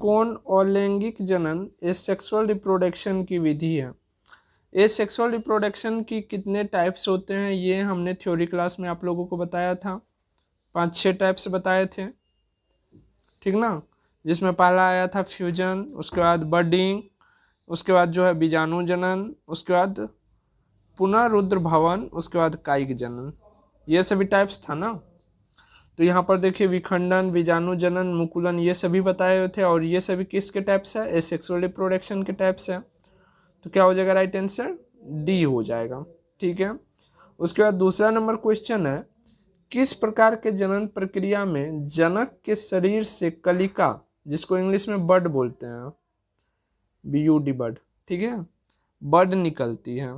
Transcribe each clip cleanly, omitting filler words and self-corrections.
कौन अलैंगिक जनन एसेक्सुअल रिप्रोडक्शन की विधि है? एसेक्सुअल रिप्रोडक्शन की कितने टाइप्स होते हैं ये हमने थ्योरी क्लास में आप लोगों को बताया था, 5-6 टाइप्स बताए थे, ठीक ना। जिसमें पहला आया था फ्यूजन, उसके बाद बडिंग, उसके बाद जो है बीजाणु जनन, उसके बाद पुनरुद्रभवन, उसके बाद कायिक जनन, ये सभी टाइप्स था ना। तो यहाँ पर देखिए विखंडन, बीजाणु जनन, मुकुलन, ये सभी बताए हुए थे और ये सभी किसके टाइप्स है? एसेक्सुअल रिप्रोडक्शन के टाइप्स है। तो क्या हो जाएगा राइट आंसर? डी हो जाएगा, ठीक है। उसके बाद दूसरा नंबर क्वेश्चन है, किस प्रकार के जनन प्रक्रिया में जनक के शरीर से कलिका, जिसको इंग्लिश में बड बोलते हैं, BUD बड, ठीक है, बड निकलती है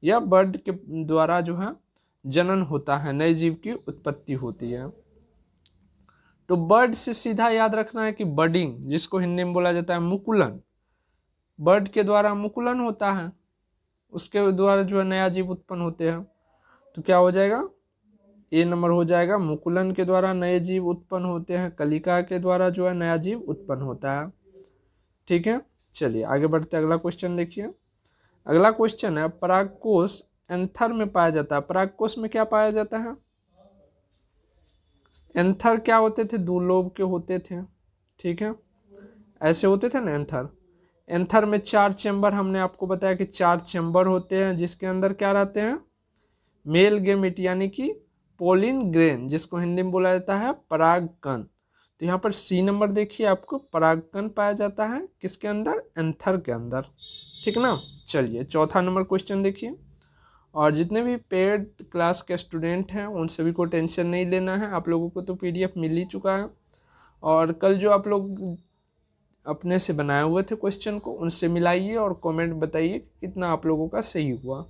या बड के द्वारा जो है जनन होता है, नए जीव की उत्पत्ति होती है। तो बर्ड से सीधा याद रखना है कि बडिंग, जिसको हिंदी में बोला जाता है मुकुलन, बर्ड के द्वारा मुकुलन होता है, उसके द्वारा जो है नया जीव उत्पन्न होते हैं। तो क्या हो जाएगा? ए नंबर हो जाएगा, मुकुलन के द्वारा नए जीव उत्पन्न होते हैं, कलिका के द्वारा जो है नया जीव उत्पन्न होता है, ठीक है। चलिए आगे बढ़ते, अगला क्वेश्चन देखिए। अगला क्वेश्चन है, परागकोश एंथर में पाया जाता है। परागकोश में क्या पाया जाता है? एंथर क्या होते थे? 2 लोब के होते थे, ठीक है, ऐसे होते थे ना एंथर। एंथर में 4 चैम्बर, हमने आपको बताया कि 4 चैम्बर होते हैं, जिसके अंदर क्या रहते हैं? मेल गेमेट यानी कि पोलिन ग्रेन, जिसको हिंदी में बोला जाता है परागकण। तो यहाँ पर सी नंबर देखिए, आपको परागकण पाया जाता है किसके अंदर? एंथर के अंदर, ठीक ना। चलिए चौथा नंबर क्वेश्चन देखिए। और जितने भी पेड क्लास के स्टूडेंट हैं उन सभी को टेंशन नहीं लेना है, आप लोगों को तो PDF मिल ही चुका है। और कल जो आप लोग अपने से बनाए हुए थे क्वेश्चन को, उनसे मिलाइए और कमेंट बताइए कितना आप लोगों का सही हुआ,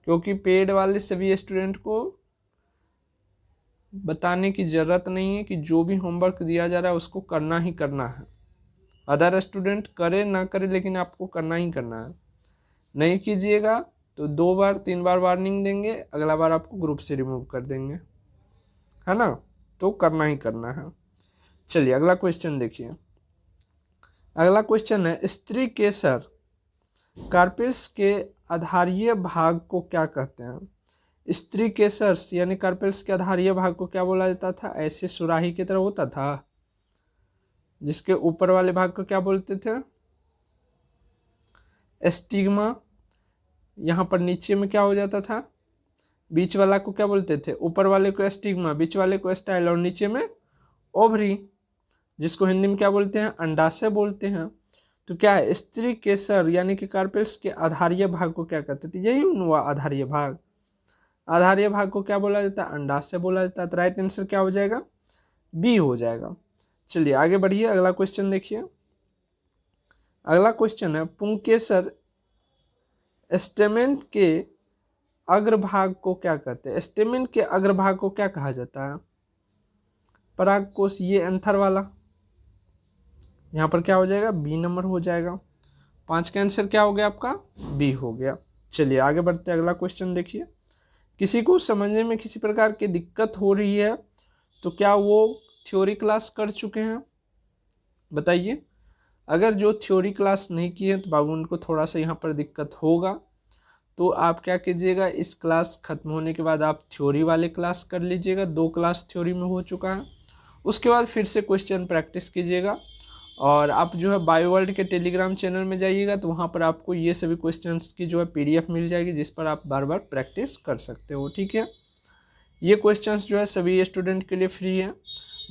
क्योंकि पेड वाले सभी स्टूडेंट को बताने की ज़रूरत नहीं है कि जो भी होमवर्क दिया जा रहा है उसको करना ही करना है। अदर स्टूडेंट करे ना करे, लेकिन आपको करना ही करना है। नहीं कीजिएगा तो 2 बार 3 बार वार्निंग देंगे, अगला बार आपको ग्रुप से रिमूव कर देंगे, है ना। तो करना ही करना है। चलिए अगला क्वेश्चन देखिए। अगला क्वेश्चन है, स्त्री केसर कार्पेल्स के आधारीय भाग को क्या कहते हैं? स्त्री केसर्स यानी कार्पेल्स के आधारीय भाग को क्या बोला जाता था? ऐसे सुराही की तरह होता था, जिसके ऊपर वाले भाग को क्या बोलते थे? एस्टिग्मा। यहाँ पर नीचे में क्या हो जाता था? बीच वाला को क्या बोलते थे? ऊपर वाले को एस्टिग्मा, बीच वाले को स्टाइल और नीचे में ओवरी, जिसको हिंदी में क्या बोलते हैं? अंडाशय बोलते हैं। तो क्या है? स्त्री केसर यानी कि कार्पेल्स के आधारीय भाग को क्या कहते थे? यही हुआ आधारीय भाग। आधारीय भाग को क्या बोला जाता है? अंडाशय बोला जाता है। तो राइट आंसर क्या हो जाएगा? बी हो जाएगा। चलिए आगे बढ़िए, अगला क्वेश्चन देखिए। अगला क्वेश्चन है, पुंकेसर स्टेमेन के अग्रभाग को क्या कहते हैं? स्टेमेन के अग्रभाग को क्या कहा जाता है? परागकोश, ये एंथर वाला, यहाँ पर क्या हो जाएगा? बी नंबर हो जाएगा। 5 का आंसर क्या हो गया आपका? बी हो गया। चलिए आगे बढ़ते हैं, अगला क्वेश्चन देखिए। किसी को समझने में किसी प्रकार की दिक्कत हो रही है तो क्या वो थ्योरी क्लास कर चुके हैं? बताइए। अगर जो थ्योरी क्लास नहीं की है तो बाबू उनको थोड़ा सा यहाँ पर दिक्कत होगा, तो आप क्या कीजिएगा, इस क्लास खत्म होने के बाद आप थ्योरी वाले क्लास कर लीजिएगा। 2 क्लास थ्योरी में हो चुका है, उसके बाद फिर से क्वेश्चन प्रैक्टिस कीजिएगा। और आप जो है बायो वर्ल्ड के टेलीग्राम चैनल में जाइएगा तो वहाँ पर आपको ये सभी क्वेश्चंस की जो है PDF मिल जाएगी, जिस पर आप बार बार प्रैक्टिस कर सकते हो, ठीक है। ये क्वेश्चंस जो है सभी स्टूडेंट के लिए फ्री है।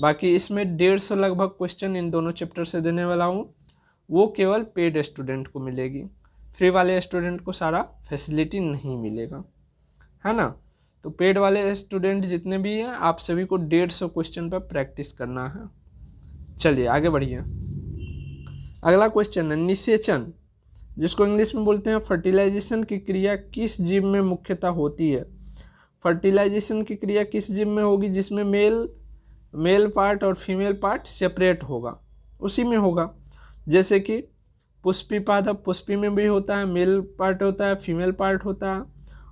बाकी इसमें 150 लगभग क्वेश्चन इन दोनों चैप्टर से देने वाला हूँ, वो केवल पेड स्टूडेंट को मिलेगी। फ्री वाले स्टूडेंट को सारा फैसिलिटी नहीं मिलेगा, है ना। तो पेड वाले स्टूडेंट जितने भी हैं, आप सभी को 150 क्वेश्चन पर प्रैक्टिस करना है। चलिए आगे बढ़िए। अगला क्वेश्चन है, निषेचन, जिसको इंग्लिश में बोलते हैं फर्टिलाइजेशन की क्रिया किस जीव में मुख्यतः होती है? फर्टिलाइजेशन की क्रिया किस जीव में होगी? जिसमें मेल पार्ट और फीमेल पार्ट सेपरेट होगा, उसी में होगा। जैसे कि पुष्पी पादप, पुष्पी में भी होता है, मेल पार्ट होता है, फीमेल पार्ट होता है,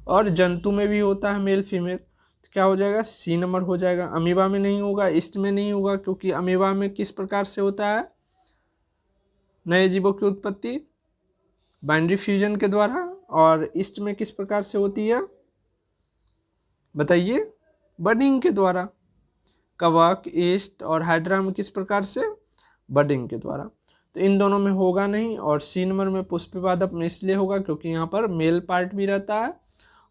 और जंतु में भी होता है मेल फीमेल। तो क्या हो जाएगा? सी नंबर हो जाएगा। अमीबा में नहीं होगा, ईस्ट में नहीं होगा, क्योंकि अमीबा में किस प्रकार से होता है? नए जीवों की उत्पत्ति बाइनरी फ्यूजन के द्वारा, और ईस्ट में किस प्रकार से होती है बताइए, बडिंग के द्वारा। कवक, ईस्ट और हाइड्रा में किस प्रकार से, बडिंग के द्वारा। तो इन दोनों में होगा नहीं, और सी नंबर में पुष्पपादप में इसलिए होगा क्योंकि यहाँ पर मेल पार्ट भी रहता है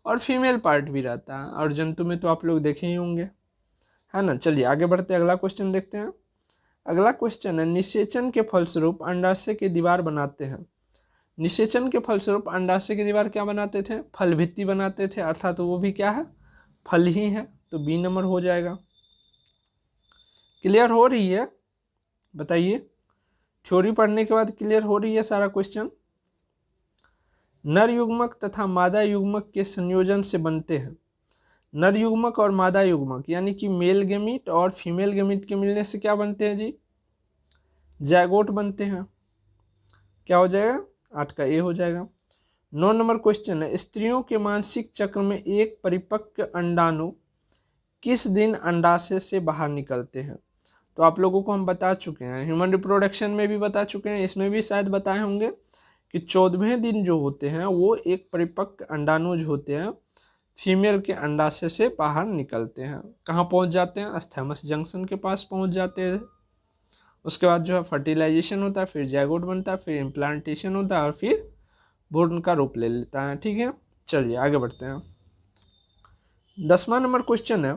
और फीमेल पार्ट भी रहता है, और जंतु में तो आप लोग देखे ही होंगे, है ना। चलिए आगे बढ़ते हैं, अगला क्वेश्चन देखते हैं। अगला क्वेश्चन है, निषेचन के फलस्वरूप अंडाशय की दीवार बनाते हैं। निषेचन के फलस्वरूप अंडाशय की दीवार क्या बनाते थे, फल भित्ति बनाते थे, अर्थात वो भी क्या है, फल ही है, तो बी नंबर हो जाएगा। क्लियर हो रही है बताइए, थ्योरी पढ़ने के बाद क्लियर हो रही है सारा क्वेश्चन। नर युग्मक तथा मादा युग्मक के संयोजन से बनते हैं। नर युग्मक और मादा युग्मक यानी कि मेल गेमीट और फीमेल गेमीट के मिलने से क्या बनते हैं जी, जैगोट बनते हैं। क्या हो जाएगा, 8 का ए हो जाएगा। 9 नंबर क्वेश्चन है, स्त्रियों के मानसिक चक्र में एक परिपक्व अंडाणु किस दिन अंडाशय से बाहर निकलते हैं। तो आप लोगों को हम बता चुके हैं, ह्यूमन रिप्रोडक्शन में भी बता चुके हैं, इसमें भी शायद बताए होंगे कि 14वें दिन जो होते हैं वो एक परिपक्व अंडाणु होते हैं फीमेल के अंडाशय से बाहर निकलते हैं। कहाँ पहुँच जाते हैं, अस्थैमस जंक्शन के पास पहुँच जाते हैं। उसके बाद जो है फर्टिलाइजेशन होता है, फिर जैगोट बनता है, फिर इम्प्लांटेशन होता है और फिर भ्रूण का रूप ले लेता है। ठीक है, चलिए आगे बढ़ते हैं। 10वां नंबर क्वेश्चन है,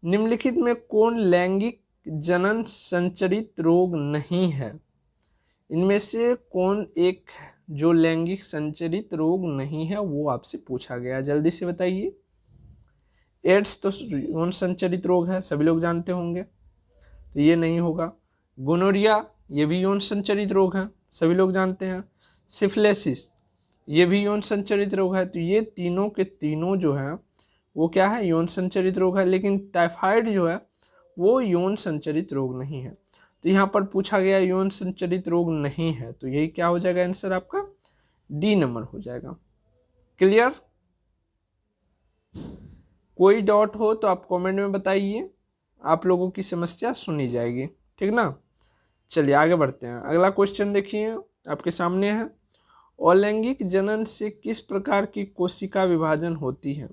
निम्नलिखित में कौन लैंगिक जनन संचरित रोग नहीं है। इनमें से कौन एक जो लैंगिक संचरित रोग नहीं है वो आपसे पूछा गया, जल्दी से बताइए। एड्स तो यौन संचरित रोग है, सभी लोग जानते होंगे, तो ये नहीं होगा। गोनोरिया ये भी यौन संचरित रोग है, सभी लोग जानते हैं। सिफिलिसिस ये भी यौन संचरित रोग है, तो ये तीनों के तीनों जो है वो क्या है, यौन संचरित रोग है। लेकिन टाइफाइड जो है वो यौन संचरित रोग नहीं है, तो यहाँ पर पूछा गया यौन संचरित रोग नहीं है, तो यही क्या हो जाएगा आंसर आपका, डी नंबर हो जाएगा। क्लियर, कोई डाउट हो तो आप कमेंट में बताइए, आप लोगों की समस्या सुनी जाएगी, ठीक ना। चलिए आगे बढ़ते हैं। अगला क्वेश्चन देखिए आपके सामने है, अलैंगिक जनन से किस प्रकार की कोशिका विभाजन होती है।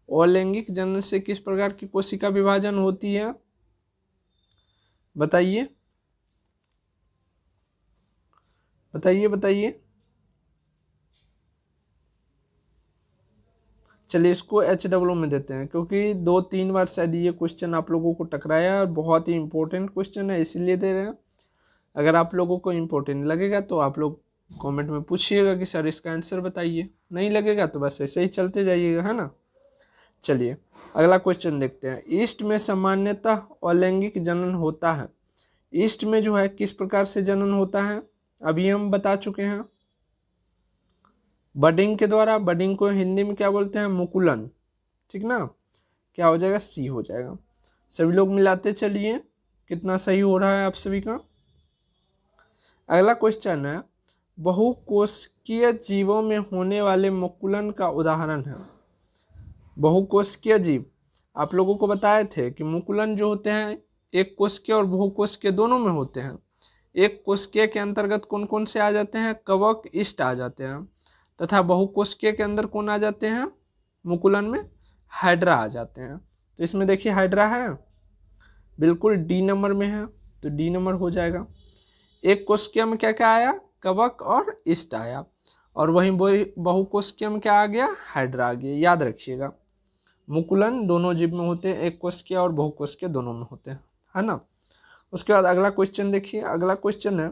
अलैंगिक जनन से किस प्रकार की कोशिका विभाजन होती है बताइए, बताइए बताइए। चलिए इसको HW में देते हैं, क्योंकि 2-3 बार शायद ये क्वेश्चन आप लोगों को टकराया है और बहुत ही इंपॉर्टेंट क्वेश्चन है, इसीलिए दे रहे हैं। अगर आप लोगों को इम्पोर्टेंट लगेगा तो आप लोग कमेंट में पूछिएगा कि सर इसका आंसर बताइए, नहीं लगेगा तो बस ऐसे ही चलते जाइएगा, है ना। चलिए अगला क्वेश्चन देखते हैं। ईस्ट में सामान्यतः अलैंगिक जनन होता है। ईस्ट में जो है किस प्रकार से जनन होता है, अभी हम बता चुके हैं, बडिंग के द्वारा। बडिंग को हिंदी में क्या बोलते हैं, मुकुलन, ठीक ना। क्या हो जाएगा, सी हो जाएगा। सभी लोग मिलाते चलिए कितना सही हो रहा है आप सभी का। अगला क्वेश्चन है, बहुकोशिकीय जीवों में होने वाले मुकुलन का उदाहरण है। बहुकोशिकीय जीव आप लोगों को बताए थे कि मुकुलन जो होते हैं एक कोशिकीय और बहुकोशिकीय दोनों में होते हैं। एक कोशिकीय के अंतर्गत कौन कौन से आ जाते हैं, कवक, ईस्ट आ जाते हैं, तथा बहुकोशिकीय के अंदर कौन आ जाते हैं, मुकुलन में हाइड्रा आ जाते हैं। तो इसमें देखिए हाइड्रा है, बिल्कुल डी नंबर में है, तो डी नंबर हो जाएगा। एक कोशिकीय में क्या क्या आया, कवक और ईस्ट आया, और वहीं बहुकोशिकीय में क्या आ गया, हाइड्रा आ गया। याद रखिएगा मुकुलन दोनों जीव में होते हैं, एक कोशिकीय और बहुकोशिकीय दोनों में होते हैं, है ना। उसके बाद अगला क्वेश्चन देखिए। अगला क्वेश्चन है,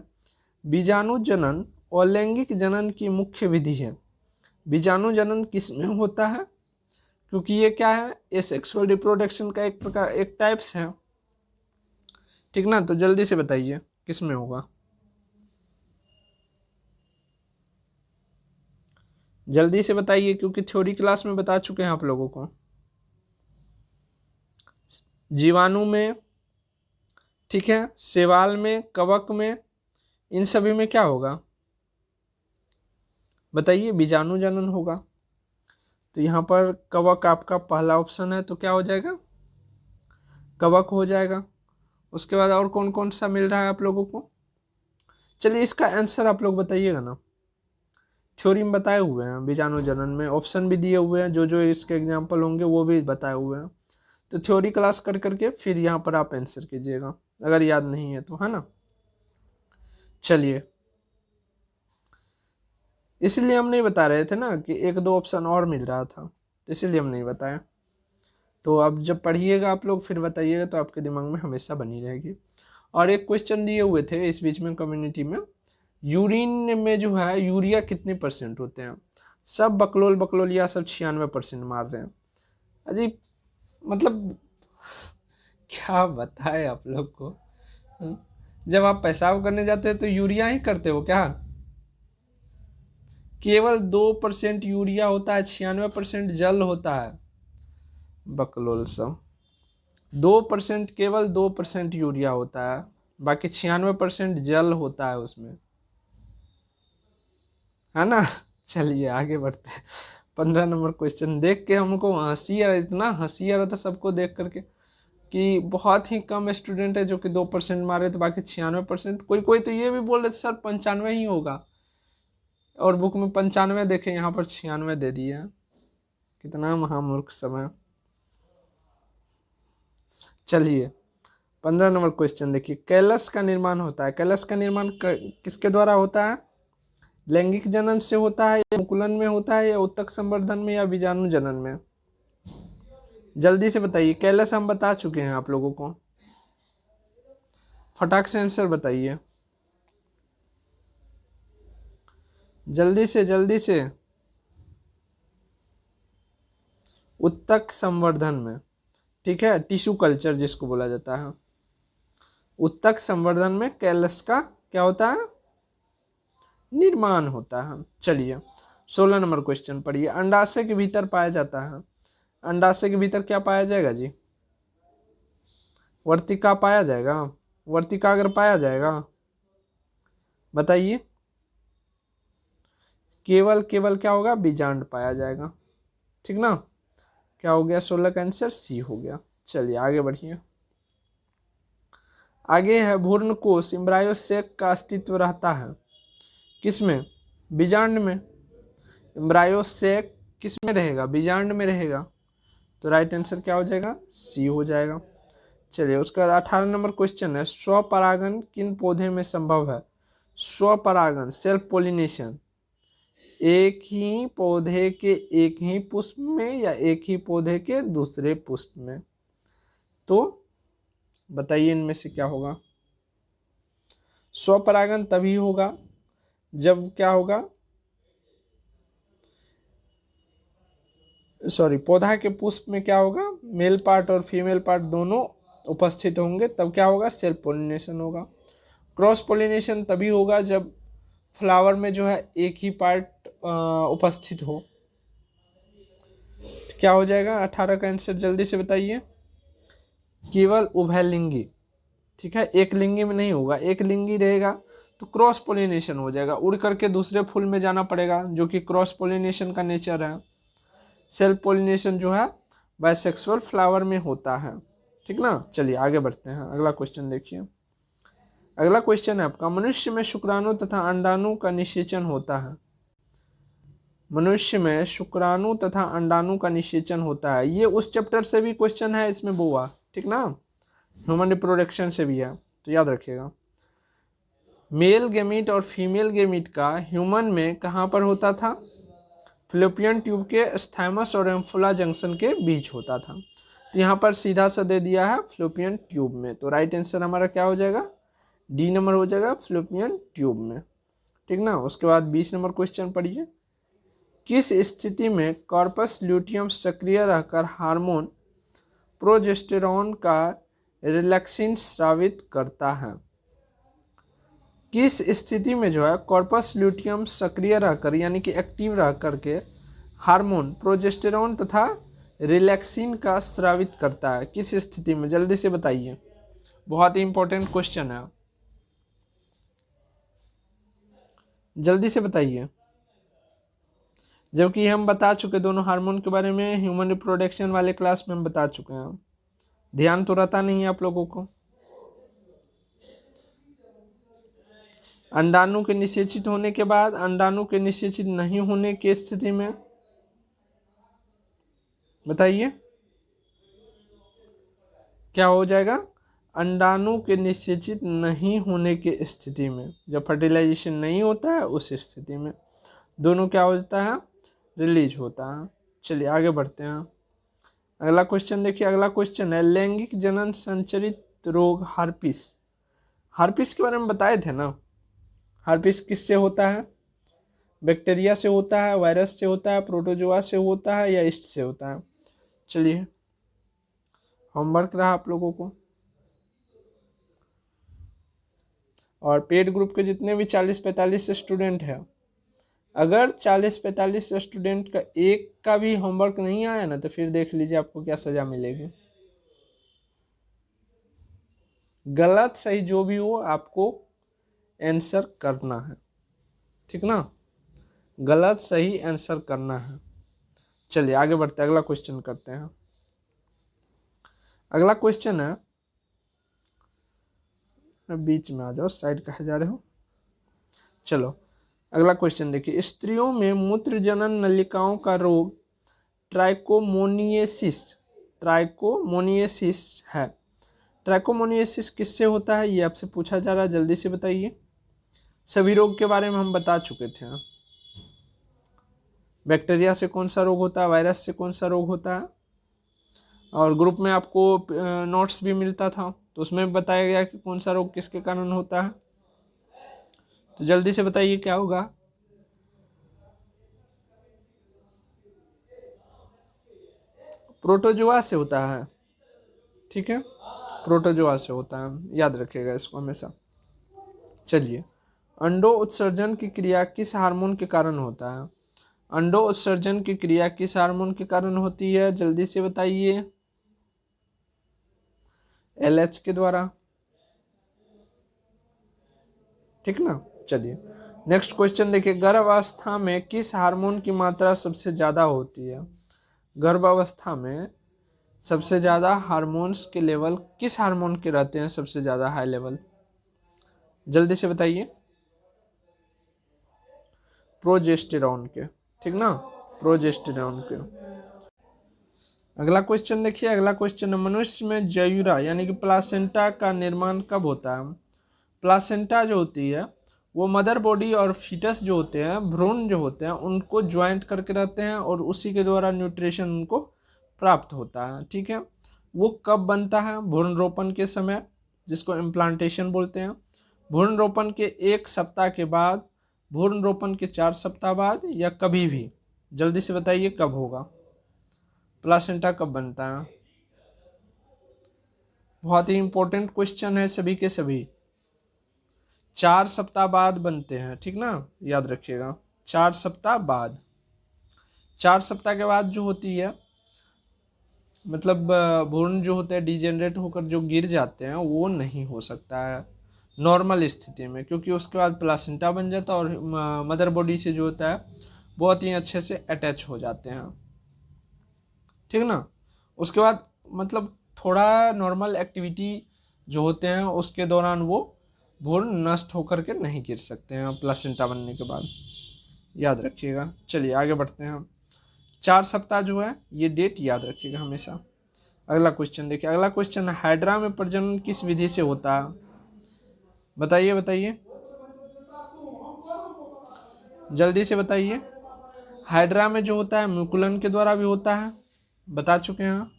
बीजाणु जनन अलैंगिक जनन की मुख्य विधि है। बीजाणु जनन किस में होता है, क्योंकि ये क्या है, एसेक्सुअल रिप्रोडक्शन का एक प्रकार, एक टाइप्स है, ठीक ना। तो जल्दी से बताइए किस में होगा, जल्दी से बताइए, क्योंकि थ्योरी क्लास में बता चुके हैं आप लोगों को। जीवाणु में, ठीक है, शैवाल में, कवक में, इन सभी में क्या होगा बताइए, बीजाणु जनन होगा। तो यहाँ पर कवक आपका पहला ऑप्शन है, तो क्या हो जाएगा, कवक हो जाएगा। उसके बाद और कौन कौन सा मिल रहा है आप लोगों को, चलिए इसका आंसर आप लोग बताइएगा ना। थ्योरी में बताए हुए हैं बीजाणु जनन में, ऑप्शन भी दिए हुए हैं, जो जो इसके एग्जाम्पल होंगे वो भी बताए हुए हैं। तो थ्योरी क्लास कर करके फिर यहाँ पर आप आंसर कीजिएगा अगर याद नहीं है तो, है ना। चलिए इसलिए हम नहीं बता रहे थे ना कि एक दो ऑप्शन और मिल रहा था, तो इसीलिए हम नहीं बताया। तो अब जब पढ़िएगा आप लोग फिर बताइएगा तो आपके दिमाग में हमेशा बनी रहेगी। और एक क्वेश्चन दिए हुए थे इस बीच में कम्युनिटी में, यूरिन में जो है यूरिया कितने परसेंट होते हैं। सब बकलोल बकलोलिया सब 96% मार रहे हैं। अजीब, मतलब क्या बताए आप लोग को। जब आप पेशाब करने जाते हैं तो यूरिया ही करते हो क्या। केवल 2% यूरिया होता है, 96% जल होता है। बकलोल सब 2%, केवल 2% यूरिया होता है, बाकी 96% जल होता है उसमें, है ना। चलिए आगे बढ़ते हैं। 15 नंबर क्वेश्चन देख के हमको हंसी आ, इतना हंसी आ रहा था सबको देख करके कि बहुत ही कम स्टूडेंट है जो कि 2% मारे तो बाकी 96%। कोई कोई तो ये भी बोल रहे थे सर 95 ही होगा, और बुक में 95 देखे, यहाँ पर 96 दे दिया। कितना महामूर्ख समय। चलिए 15 नंबर क्वेश्चन देखिए, कैलस का निर्माण होता है। कैलस का निर्माण किसके द्वारा होता है। लैंगिक जनन से होता है, या मुकुलन में होता है, या उत्तक संवर्धन में, या बीजाणु जनन में। जल्दी से बताइए। कैलस हम बता चुके हैं आप लोगों को, फटाक से आंसर बताइए जल्दी से जल्दी से। उत्तक संवर्धन में, ठीक है, टिश्यू कल्चर जिसको बोला जाता है। उत्तक संवर्धन में कैलस का क्या होता है, निर्माण होता है। चलिए 16 नंबर क्वेश्चन पढ़िए, अंडाशय के भीतर पाया जाता है। अंडाशय के भीतर क्या पाया जाएगा जी। वर्तिका पाया जाएगा। वर्तिका अगर पाया जाएगा बताइए। केवल केवल क्या होगा, बीजांड पाया जाएगा, ठीक ना। क्या हो गया, 16 का आंसर सी हो गया। चलिए आगे बढ़िए। आगे है भ्रूण कोश एम्ब्रायोसेक का अस्तित्व रहता है किसमें, बीजांड में। एम्ब्रायोसेक किस में रहेगा, बीजांड में रहेगा। तो राइट आंसर क्या हो जाएगा, सी हो जाएगा। चलिए उसके बाद 18 नंबर क्वेश्चन है, स्वपरागन किन पौधे में संभव है। स्वपरागन सेल्फ पोलिनेशन, एक ही पौधे के एक ही पुष्प में या एक ही पौधे के दूसरे पुष्प में। तो बताइए इनमें से क्या होगा। स्वपरागन तभी होगा जब क्या होगा, सॉरी, पौधा के पुष्प में क्या होगा, मेल पार्ट और फीमेल पार्ट दोनों उपस्थित होंगे, तब क्या होगा, सेल्फ पोलिनेशन होगा। क्रॉस पोलिनेशन तभी होगा जब फ्लावर में जो है एक ही पार्ट उपस्थित हो। क्या हो जाएगा 18 का आंसर, जल्दी से बताइए। केवल उभयलिंगी, ठीक है, एक लिंगी में नहीं होगा। एक लिंगी रहेगा तो क्रॉस पोलिनेशन हो जाएगा, उड़ करके दूसरे फूल में जाना पड़ेगा, जो कि क्रॉस पोलिनेशन का नेचर है। सेल्फ पोलिनेशन जो है बाइसेक्सुअल फ्लावर में होता है, ठीक ना। चलिए आगे बढ़ते हैं, अगला क्वेश्चन देखिए। अगला क्वेश्चन है आपका, मनुष्य में शुक्राणु तथा अंडाणु का निषेचन होता है। मनुष्य में शुक्राणु तथा अंडाणु का निषेचन होता है, ये उस चैप्टर से भी क्वेश्चन है इसमें बुआ, ठीक ना। ह्यूमन रिप्रोडक्शन से भी है, तो याद रखिएगा। मेल गेमीट और फीमेल गेमीट का ह्यूमन में कहाँ पर होता था, फ्लोपियन ट्यूब के स्थाइमस और एम्फुला जंक्शन के बीच होता था। तो यहाँ पर सीधा सा दे दिया है फ्लोपियन ट्यूब में, तो राइट आंसर हमारा क्या हो जाएगा, डी नंबर हो जाएगा, फ्लोपियन ट्यूब में, ठीक ना। उसके बाद 20 नंबर क्वेश्चन पढ़िए, किस स्थिति में कॉर्पस ल्यूटियम सक्रिय रहकर हार्मोन प्रोजेस्टेरॉन का रिलैक्सिन स्रावित करता है। किस स्थिति में जो है कॉर्पस ल्यूटियम सक्रिय रहकर यानी कि एक्टिव रह करके हार्मोन प्रोजेस्टेरॉन तथा रिलैक्सिन का स्रावित करता है, किस स्थिति में, जल्दी से बताइए। बहुत ही इंपॉर्टेंट क्वेश्चन है, जल्दी से बताइए। जबकि हम बता चुके दोनों हार्मोन के बारे में, ह्यूमन रिप्रोडक्शन वाले क्लास में हम बता चुके हैं, ध्यान तो रहता नहीं है आप लोगों को। अंडाणु के निषेचित होने के बाद, अंडाणु के निषेचित नहीं होने की स्थिति में, बताइए क्या हो जाएगा। अंडाणु के निषेचित नहीं होने की स्थिति में, जब फर्टिलाइजेशन नहीं होता है उस स्थिति में दोनों क्या होता है, रिलीज होता है। चलिए आगे बढ़ते हैं। अगला क्वेश्चन देखिए, अगला क्वेश्चन है लैंगिक जनन संचरित रोग हार्पिस। हार्पिस के बारे में बताए थे ना। हार्पिस किससे होता है, बैक्टीरिया से होता है, वायरस से होता है, प्रोटोजोआ से होता है या ईस्ट से होता है। चलिए होमवर्क रहा आप लोगों को। और पेड ग्रुप के जितने भी 40-45 स्टूडेंट हैं, अगर 40-45 स्टूडेंट का एक का भी होमवर्क नहीं आया ना तो फिर देख लीजिए आपको क्या सजा मिलेगी। गलत सही जो भी हो आपको आंसर करना है, ठीक ना, गलत सही आंसर करना है। चलिए आगे बढ़ते हैं, अगला क्वेश्चन करते हैं। अगला क्वेश्चन है, बीच में आ जाओ, साइड कहाँ जा रहे हो। चलो अगला क्वेश्चन देखिए, स्त्रियों में मूत्र जनन नलिकाओं का रोग ट्राइकोमोनियसिस, ट्राइकोमोनियसिस है। ट्राइकोमोनियसिस किससे होता है ये आपसे पूछा जा रहा है, जल्दी से बताइए। सभी रोग के बारे में हम बता चुके थे। बैक्टीरिया से कौन सा रोग होता है, वायरस से कौन सा रोग होता है, और ग्रुप में आपको नोट्स भी मिलता था तो उसमें बताया गया कि कौन सा रोग किसके कारण होता है। तो जल्दी से बताइए क्या होगा। प्रोटोजोआ से होता है, ठीक है, प्रोटोजोआ से होता है, याद रखिएगा इसको हमेशा। चलिए, अंडो उत्सर्जन की क्रिया किस हार्मोन के कारण होता है। अंडो उत्सर्जन की क्रिया किस हार्मोन के कारण होती है, जल्दी से बताइए। LH के द्वारा, ठीक ना। चलिए नेक्स्ट क्वेश्चन देखिए, गर्भावस्था में किस हार्मोन की मात्रा सबसे ज़्यादा होती है। गर्भावस्था में सबसे ज़्यादा हार्मोन्स के लेवल किस हार्मोन के रहते हैं, सबसे ज़्यादा हाई लेवल, जल्दी से बताइए। प्रोजेस्टेरॉन के, ठीक ना, प्रोजेस्टेरॉन के। अगला क्वेश्चन देखिए, अगला क्वेश्चन है मनुष्य में जयूरा यानी कि प्लासेंटा का निर्माण कब होता है। प्लासेंटा जो होती है वो मदर बॉडी और फीटस जो होते हैं, भ्रूण जो होते हैं, उनको ज्वाइंट करके रहते हैं और उसी के द्वारा न्यूट्रिशन उनको प्राप्त होता है, ठीक है। वो कब बनता है, भ्रूण रोपण के समय, जिसको इम्प्लांटेशन बोलते हैं। भ्रूण रोपण के 1 सप्ताह के बाद, भ्रूण रोपण के 4 सप्ताह बाद, या कभी भी, जल्दी से बताइए कब होगा, प्लासेंटा कब बनता है। बहुत ही इंपॉर्टेंट क्वेश्चन है, सभी के सभी 4 सप्ताह बाद बनते हैं, ठीक ना, याद रखिएगा 4 सप्ताह बाद। 4 सप्ताह के बाद जो होती है, मतलब भ्रूण जो होते हैं डिजेनरेट होकर जो गिर जाते हैं, वो नहीं हो सकता है नॉर्मल स्थिति में, क्योंकि उसके बाद प्लासेंटा बन जाता है और मदर बॉडी से जो होता है बहुत ही अच्छे से अटैच हो जाते हैं, ठीक ना। उसके बाद मतलब थोड़ा नॉर्मल एक्टिविटी जो होते हैं उसके दौरान वो भ्रूण नष्ट होकर के नहीं गिर सकते हैं प्लासेंटा बनने के बाद, याद रखिएगा। चलिए आगे बढ़ते हैं हम। 4 सप्ताह जो है ये डेट याद रखिएगा हमेशा। अगला क्वेश्चन देखिए, अगला क्वेश्चन है हाइड्रा में प्रजनन किस विधि से होता है, बताइए बताइए, जल्दी से बताइए। हाइड्रा में जो होता है म्यूकुलन के द्वारा भी होता है, बता चुके हैं,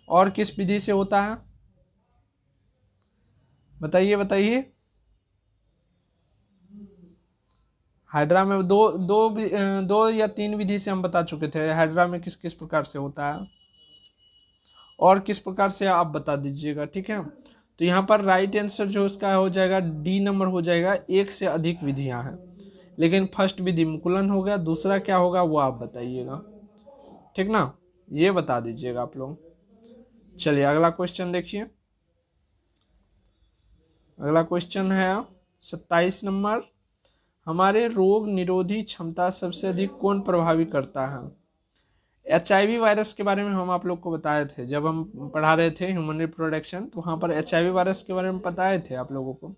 और किस विधि से होता है, बताइए बताइए। हाइड्रा में दो या 3 विधि से हम बता चुके थे हाइड्रा में किस किस प्रकार से होता है, और किस प्रकार से आप बता दीजिएगा, ठीक है। तो यहाँ पर राइट आंसर जो उसका हो जाएगा डी नंबर हो जाएगा, 1 से अधिक विधियां हैं, लेकिन फर्स्ट विधि मुकुलन हो गया, दूसरा क्या होगा वो आप बताइएगा, ठीक ना, ये बता दीजिएगा आप लोग। चलिए अगला क्वेश्चन देखिए, अगला क्वेश्चन है 27 नंबर, हमारे रोग निरोधी क्षमता सबसे अधिक कौन प्रभावित करता है। HIV वायरस के बारे में हम आप लोग को बताए थे जब हम पढ़ा रहे थे ह्यूमन रिप्रोडक्शन, तो वहाँ पर HIV वायरस के बारे में बताए थे आप लोगों को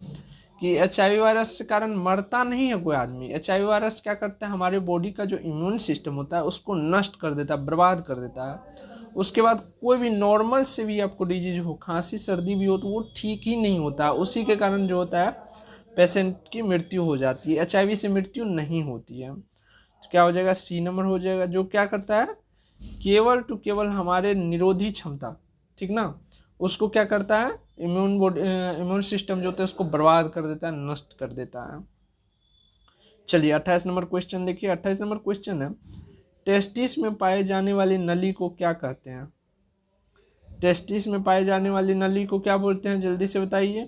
कि HIV वायरस के कारण मरता नहीं है कोई आदमी। HIV वायरस क्या करता है, हमारे बॉडी का जो इम्यून सिस्टम होता है उसको नष्ट कर देता है, बर्बाद कर देता है। उसके बाद कोई भी नॉर्मल से भी आपको डिजीज हो, खांसी सर्दी भी हो, तो वो ठीक ही नहीं होता। उसी के कारण जो होता है पेशेंट की मृत्यु हो जाती है। HIV से मृत्यु नहीं होती है। तो क्या हो जाएगा, सी नंबर हो जाएगा। जो क्या करता है, केवल टू केवल हमारे निरोधी क्षमता, ठीक ना, उसको क्या करता है, इम्यून सिस्टम जो होता है उसको बर्बाद कर देता है, नष्ट कर देता है। चलिए 28 नंबर क्वेश्चन देखिए। 28 नंबर क्वेश्चन है, टेस्टिस में पाए जाने वाली नली को क्या कहते हैं? टेस्टिस में पाए जाने वाली नली को क्या बोलते हैं, जल्दी से बताइए।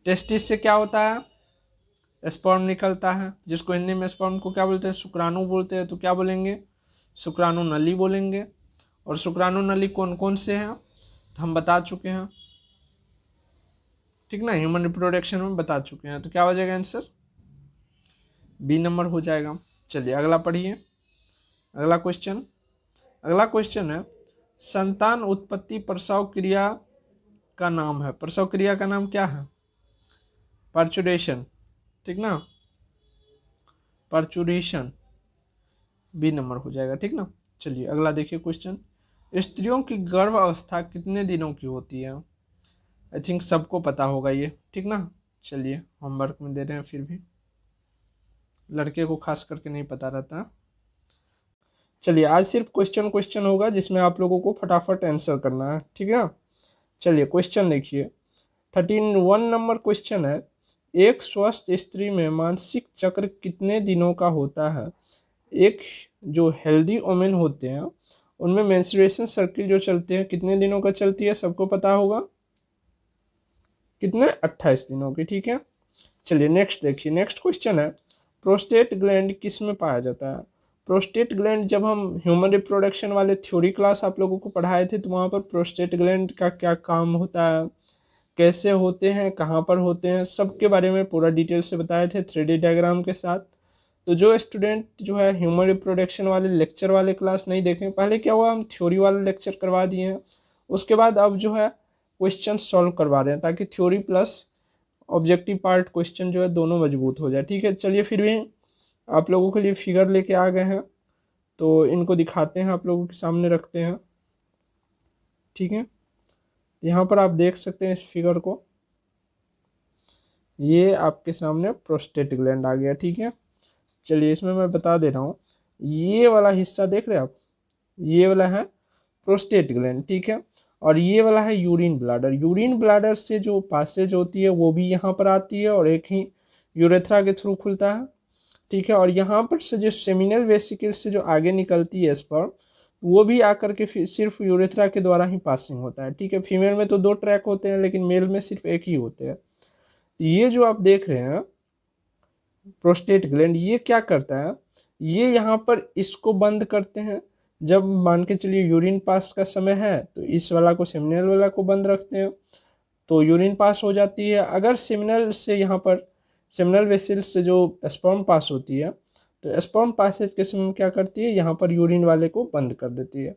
टेस्टिस से क्या होता है, स्पर्म निकलता है, जिसको हिंदी में स्पर्म को क्या बोलते हैं, शुक्राणु बोलते हैं। तो क्या बोलेंगे, शुक्राणु नली बोलेंगे। और शुक्राणु नली कौन कौन से हैं, तो हम बता चुके हैं, ठीक ना, ह्यूमन रिप्रोडक्शन में बता चुके हैं। तो क्या हो जाएगा आंसर, बी नंबर हो जाएगा। चलिए अगला पढ़िए, अगला क्वेश्चन। अगला क्वेश्चन है, संतान उत्पत्ति प्रसव क्रिया का नाम है। प्रसव क्रिया का नाम क्या है, पर्चुरेशन, ठीक ना, पर्चुरेशन, बी नंबर हो जाएगा, ठीक ना। चलिए अगला देखिए क्वेश्चन, स्त्रियों की गर्भ अवस्था कितने दिनों की होती है? आई थिंक सबको पता होगा ये, ठीक ना। चलिए होमवर्क में दे रहे हैं, फिर भी लड़के को खास करके नहीं पता रहता। चलिए आज सिर्फ क्वेश्चन होगा जिसमें आप लोगों को फटाफट आंसर करना है, ठीक है। चलिए क्वेश्चन देखिए, 1 नंबर क्वेश्चन है, एक स्वस्थ स्त्री में मासिक चक्र कितने दिनों का होता है? एक जो हेल्दी वोमेन होते हैं उनमें मेंस्ट्रुएशन साइकिल जो चलते हैं कितने दिनों का चलती है, सबको पता होगा, कितने, 28 दिनों की, ठीक है। चलिए नेक्स्ट देखिए, नेक्स्ट क्वेश्चन है, प्रोस्टेट ग्लैंड किस में पाया जाता है? प्रोस्टेट ग्लैंड, जब हम ह्यूमन रिप्रोडक्शन वाले थ्योरी क्लास आप लोगों को पढ़ाए थे तो वहाँ पर प्रोस्टेट ग्लैंड का क्या काम होता है, कैसे होते हैं, कहाँ पर होते हैं, सबके बारे में पूरा डिटेल से बताए थे 3D डायग्राम के साथ। तो जो स्टूडेंट जो है ह्यूमन रिप्रोडक्शन वाले लेक्चर वाले क्लास नहीं देखें, पहले क्या हुआ, हम थ्योरी वाले लेक्चर करवा दिए हैं, उसके बाद अब जो है क्वेश्चन सॉल्व करवा रहे हैं ताकि theory plus objective part question जो है दोनों मजबूत हो जाए, ठीक है। चलिए फिर भी आप लोगों के लिए फिगर लेके आ गए हैं तो इनको दिखाते हैं, आप लोगों के सामने रखते हैं, ठीक है। यहाँ पर आप देख सकते हैं इस फिगर को, ये आपके सामने प्रोस्टेट ग्लैंड आ गया, ठीक है। चलिए इसमें मैं बता दे रहा हूँ, ये वाला हिस्सा देख रहे हैं आप, ये वाला है प्रोस्टेट ग्लैंड, ठीक है। और ये वाला है यूरिन ब्लाडर। यूरिन ब्लाडर से जो पासेज होती है वो भी यहाँ पर आती है और एक ही यूरेथ्रा के थ्रू खुलता है, ठीक है। और यहाँ पर से जो सेमिनल वेसिकल से जो आगे निकलती है स्पर्म, वो भी आकर के सिर्फ यूरेथ्रा के द्वारा ही पासिंग होता है, ठीक है। फीमेल में तो 2 ट्रैक होते हैं लेकिन मेल में सिर्फ एक ही होते हैं। ये जो आप देख रहे हैं प्रोस्टेट ग्लैंड, ये क्या करता है, ये यहाँ पर इसको बंद करते हैं। जब मान के चलिए यूरिन पास का समय है तो इस वाला को, सेमिनल वाला को बंद रखते हैं तो यूरिन पास हो जाती है। अगर सेमिनल से यहाँ पर सेमिनल वेसिल से जो स्पर्म पास होती है तो स्पर्म पासेज के समय क्या करती है, यहाँ पर यूरिन वाले को बंद कर देती है।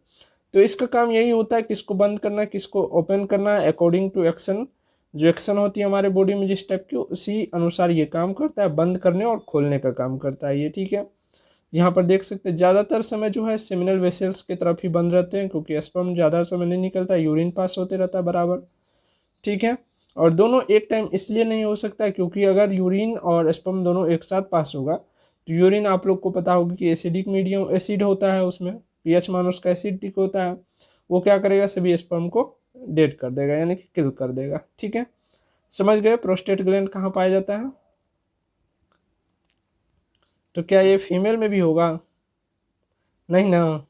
तो इसका काम यही होता है, किसको बंद करना किसको ओपन करना, अकॉर्डिंग टू एक्शन, जो एक्शन होती है हमारे बॉडी में जिस टाइप की, उसी अनुसार ये काम करता है, बंद करने और खोलने का काम करता है ये, ठीक है। यहाँ पर देख सकते हैं ज़्यादातर समय जो है सेमिनल वेसल्स की तरफ ही बंद रहते हैं क्योंकि स्पर्म ज़्यादा समय नहीं निकलता, यूरिन पास होते रहता है बराबर, ठीक है। और दोनों एक टाइम इसलिए नहीं हो सकता क्योंकि अगर यूरिन और स्पर्म दोनों एक साथ पास होगा तो यूरिन आप लोग को पता होगा कि एसिडिक मीडियम, एसिड होता है, उसमें पीएच मान उसका एसिडिक होता है, वो क्या करेगा, सभी स्पर्म को डेड कर देगा यानी कि किल कर देगा, ठीक है। समझ गए प्रोस्टेट ग्लैंड कहाँ पाया जाता है? तो क्या ये फीमेल में भी होगा? नहीं ना।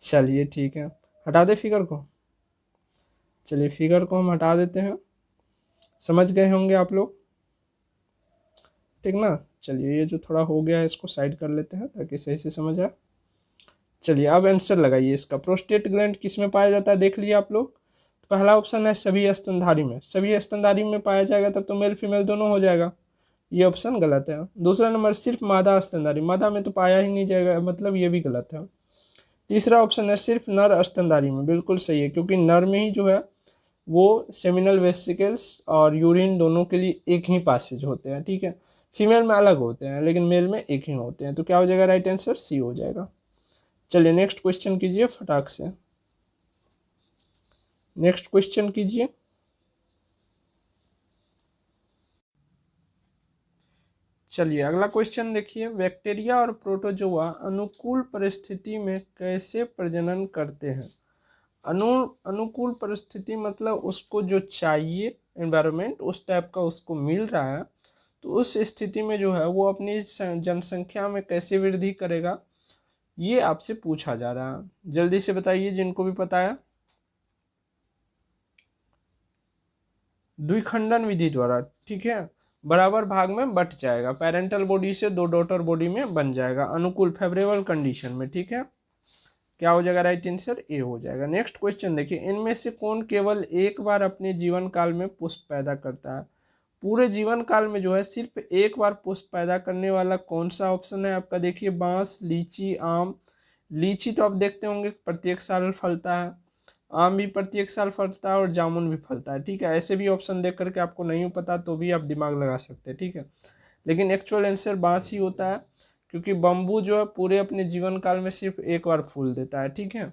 चलिए ठीक है, हटा दे फिगर को। चलिए फिगर को हम हटा देते हैं, समझ गए होंगे आप लोग, ठीक ना। चलिए ये जो थोड़ा हो गया है इसको साइड कर लेते हैं ताकि सही से समझ आए। चलिए अब आंसर लगाइए इसका, प्रोस्टेट ग्लैंड किस में पाया जाता है देख लिया आप लोग। पहला ऑप्शन है सभी स्तनधारी में, सभी स्तनधारी में पाया जाएगा तब तो मेल फीमेल दोनों हो जाएगा, ये ऑप्शन गलत है। दूसरा नंबर सिर्फ मादा स्तनधारी, मादा में तो पाया ही नहीं जाएगा, मतलब ये भी गलत है। तीसरा ऑप्शन है सिर्फ नर स्तनधारी में, बिल्कुल सही है क्योंकि नर में ही जो है वो सेमिनल वेसिकल्स और यूरिन दोनों के लिए एक ही पासेज होते हैं, ठीक है। फीमेल में अलग होते हैं लेकिन मेल में एक ही होते हैं। तो क्या हो जाएगा राइट आंसर, सी हो जाएगा। चलिए नेक्स्ट क्वेश्चन कीजिए फटाक से, नेक्स्ट क्वेश्चन कीजिए। चलिए अगला क्वेश्चन देखिए, बैक्टीरिया और प्रोटोजोआ अनुकूल परिस्थिति में कैसे प्रजनन करते हैं। अनुकूल परिस्थिति मतलब उसको जो चाहिए एनवायरनमेंट उस टाइप का उसको मिल रहा है, तो उस स्थिति में जो है वो अपनी जनसंख्या में कैसे वृद्धि करेगा, ये आपसे पूछा जा रहा है। जल्दी से बताइए जिनको भी पता है। द्विखंडन विधि द्वारा, ठीक है, बराबर भाग में बट जाएगा, पेरेंटल बॉडी से दो डॉटर बॉडी में बन जाएगा, अनुकूल फेवरेबल कंडीशन में, ठीक है। क्या हो जाएगा राइट आंसर, ए हो जाएगा। नेक्स्ट क्वेश्चन देखिए, इनमें से कौन केवल एक बार अपने जीवन काल में पुष्प पैदा करता है। पूरे जीवन काल में जो है सिर्फ एक बार पुष्प पैदा करने वाला कौन सा ऑप्शन है आपका, देखिए बांस, लीची, आम। लीची तो आप देखते होंगे प्रत्येक साल फलता है, आम भी प्रत्येक साल फलता है और जामुन भी फलता है, ठीक है। ऐसे भी ऑप्शन देख करके आपको नहीं पता तो भी आप दिमाग लगा सकते हैं, ठीक है। लेकिन एक्चुअल आंसर बांस ही होता है, क्योंकि बम्बू जो है पूरे अपने जीवन काल में सिर्फ एक बार फूल देता है, ठीक है।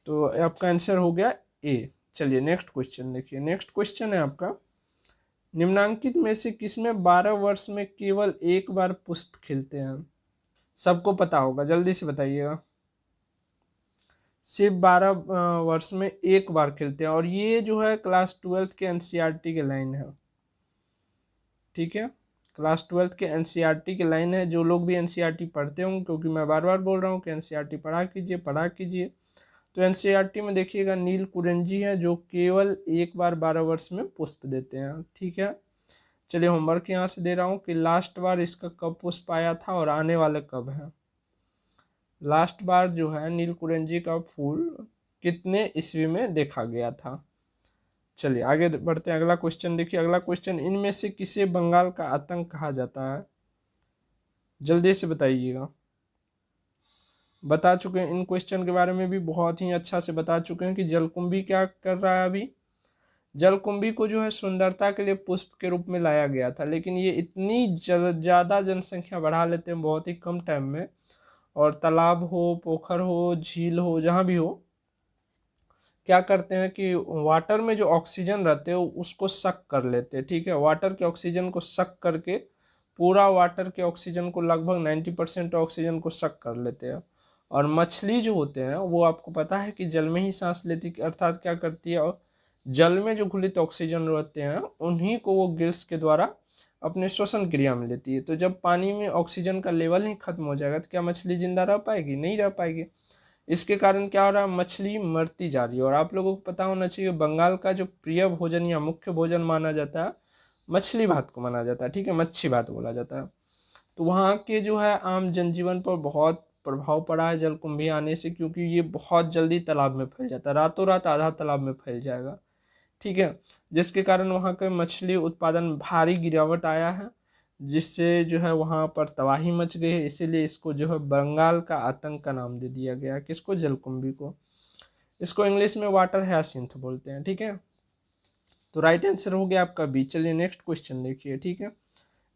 तो आपका आंसर हो गया ए। चलिए नेक्स्ट क्वेश्चन देखिए, नेक्स्ट क्वेश्चन है आपका, निम्नांकित में से किसमें 12 वर्ष में केवल एक बार पुष्प खिलते हैं। सबको पता होगा, जल्दी से बताइएगा। सिर्फ 12 वर्ष में एक बार खिलते हैं, और ये जो है क्लास 12 के एनसीईआरटी के लाइन है, ठीक है। क्लास 12 के एनसीईआरटी के लाइन है। जो लोग भी एनसीईआरटी पढ़ते होंगे, क्योंकि मैं बार बार बोल रहा हूँ कि एनसीईआरटी पढ़ा कीजिए पढ़ा कीजिए, तो एनसीईआरटी में देखिएगा नील कुरेंजी है जो केवल एक बार 12 वर्ष में पुष्प देते हैं, ठीक है। चलिए होमवर्क यहाँ से दे रहा हूँ कि लास्ट बार इसका कब पुष्प आया था और आने वाले कब है। लास्ट बार जो है नील कुरेंजी का फूल कितने ईस्वी में देखा गया था। चलिए आगे बढ़ते हैं, अगला क्वेश्चन देखिए। अगला क्वेश्चन, इनमें से किसे बंगाल का आतंक कहा जाता है, जल्दी से बताइएगा। बता चुके हैं इन क्वेश्चन के बारे में भी, बहुत ही अच्छा से बता चुके हैं कि जलकुंभी क्या कर रहा है अभी। जलकुंभी को जो है सुंदरता के लिए पुष्प के रूप में लाया गया था, लेकिन ये इतनी ज़्यादा जनसंख्या बढ़ा लेते हैं बहुत ही कम टाइम में, और तालाब हो, पोखर हो, झील हो, जहाँ भी हो, क्या करते हैं कि वाटर में जो ऑक्सीजन रहते हैं उसको सक कर लेते हैं, ठीक है। वाटर के ऑक्सीजन को सक करके, पूरा वाटर के ऑक्सीजन को लगभग 90% ऑक्सीजन को सक कर लेते हैं। और मछली जो होते हैं वो आपको पता है कि जल में ही सांस लेती, अर्थात क्या करती है, और जल में जो घुलित ऑक्सीजन रहते हैं उन्हीं को वो गिल्स के द्वारा अपने श्वसन क्रिया में लेती है। तो जब पानी में ऑक्सीजन का लेवल ही खत्म हो जाएगा तो क्या मछली जिंदा रह पाएगी, नहीं रह पाएगी। इसके कारण क्या हो रहा है, मछली मरती जा रही है। और आप लोगों को पता होना चाहिए बंगाल का जो प्रिय भोजन या मुख्य भोजन माना जाता है, मछली भात को माना जाता है, ठीक है, मच्छी भात बोला जाता है। तो वहाँ के जो है आम जनजीवन पर बहुत प्रभाव पड़ा है जलकुंभी आने से, क्योंकि ये बहुत जल्दी तालाब में फैल जाता है, रातों रात आधा तालाब में फैल जाएगा, ठीक है। जिसके कारण वहाँ के मछली उत्पादन भारी गिरावट आया है, जिससे जो है वहाँ पर तबाही मच गई है। इसीलिए इसको जो है बंगाल का आतंक का नाम दे दिया गया, किसको, जलकुंभी को। इसको इंग्लिश में वाटर हैसिंथ बोलते हैं, ठीक है। तो राइट आंसर हो गया आपका बी। चलिए नेक्स्ट क्वेश्चन देखिए, ठीक है।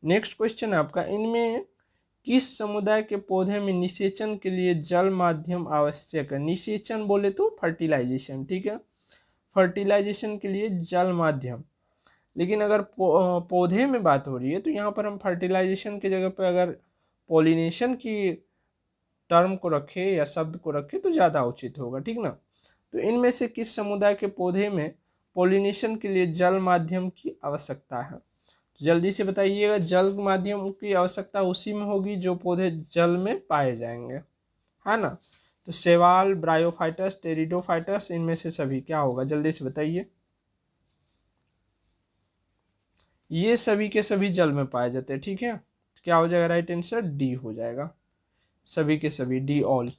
नेक्स्ट क्वेश्चन है आपका, इनमें किस समुदाय के पौधे में निषेचन के लिए जल माध्यम आवश्यक है। निषेचन बोले तो फर्टिलाइजेशन, ठीक है, फर्टिलाइजेशन के लिए जल माध्यम। लेकिन अगर पौधे में बात हो रही है तो यहाँ पर हम फर्टिलाइजेशन की जगह पर अगर पॉलिनेशन की टर्म को रखें या शब्द को रखें तो ज़्यादा उचित होगा, ठीक ना। तो इनमें से किस समुदाय के पौधे में पॉलिनेशन के लिए जल माध्यम की आवश्यकता है, तो जल्दी से बताइएगा। जल माध्यम की आवश्यकता उसी में होगी जो पौधे जल में पाए जाएंगे, है ना। तो शैवाल, ब्रायोफाइटस, टेरिडोफाइटस, इनमें से सभी क्या होगा, जल्दी से बताइए। ये सभी के सभी जल में पाए जाते हैं, ठीक है। क्या हो जाएगा राइट आंसर, डी हो जाएगा। सभी के सभी, डी ऑल।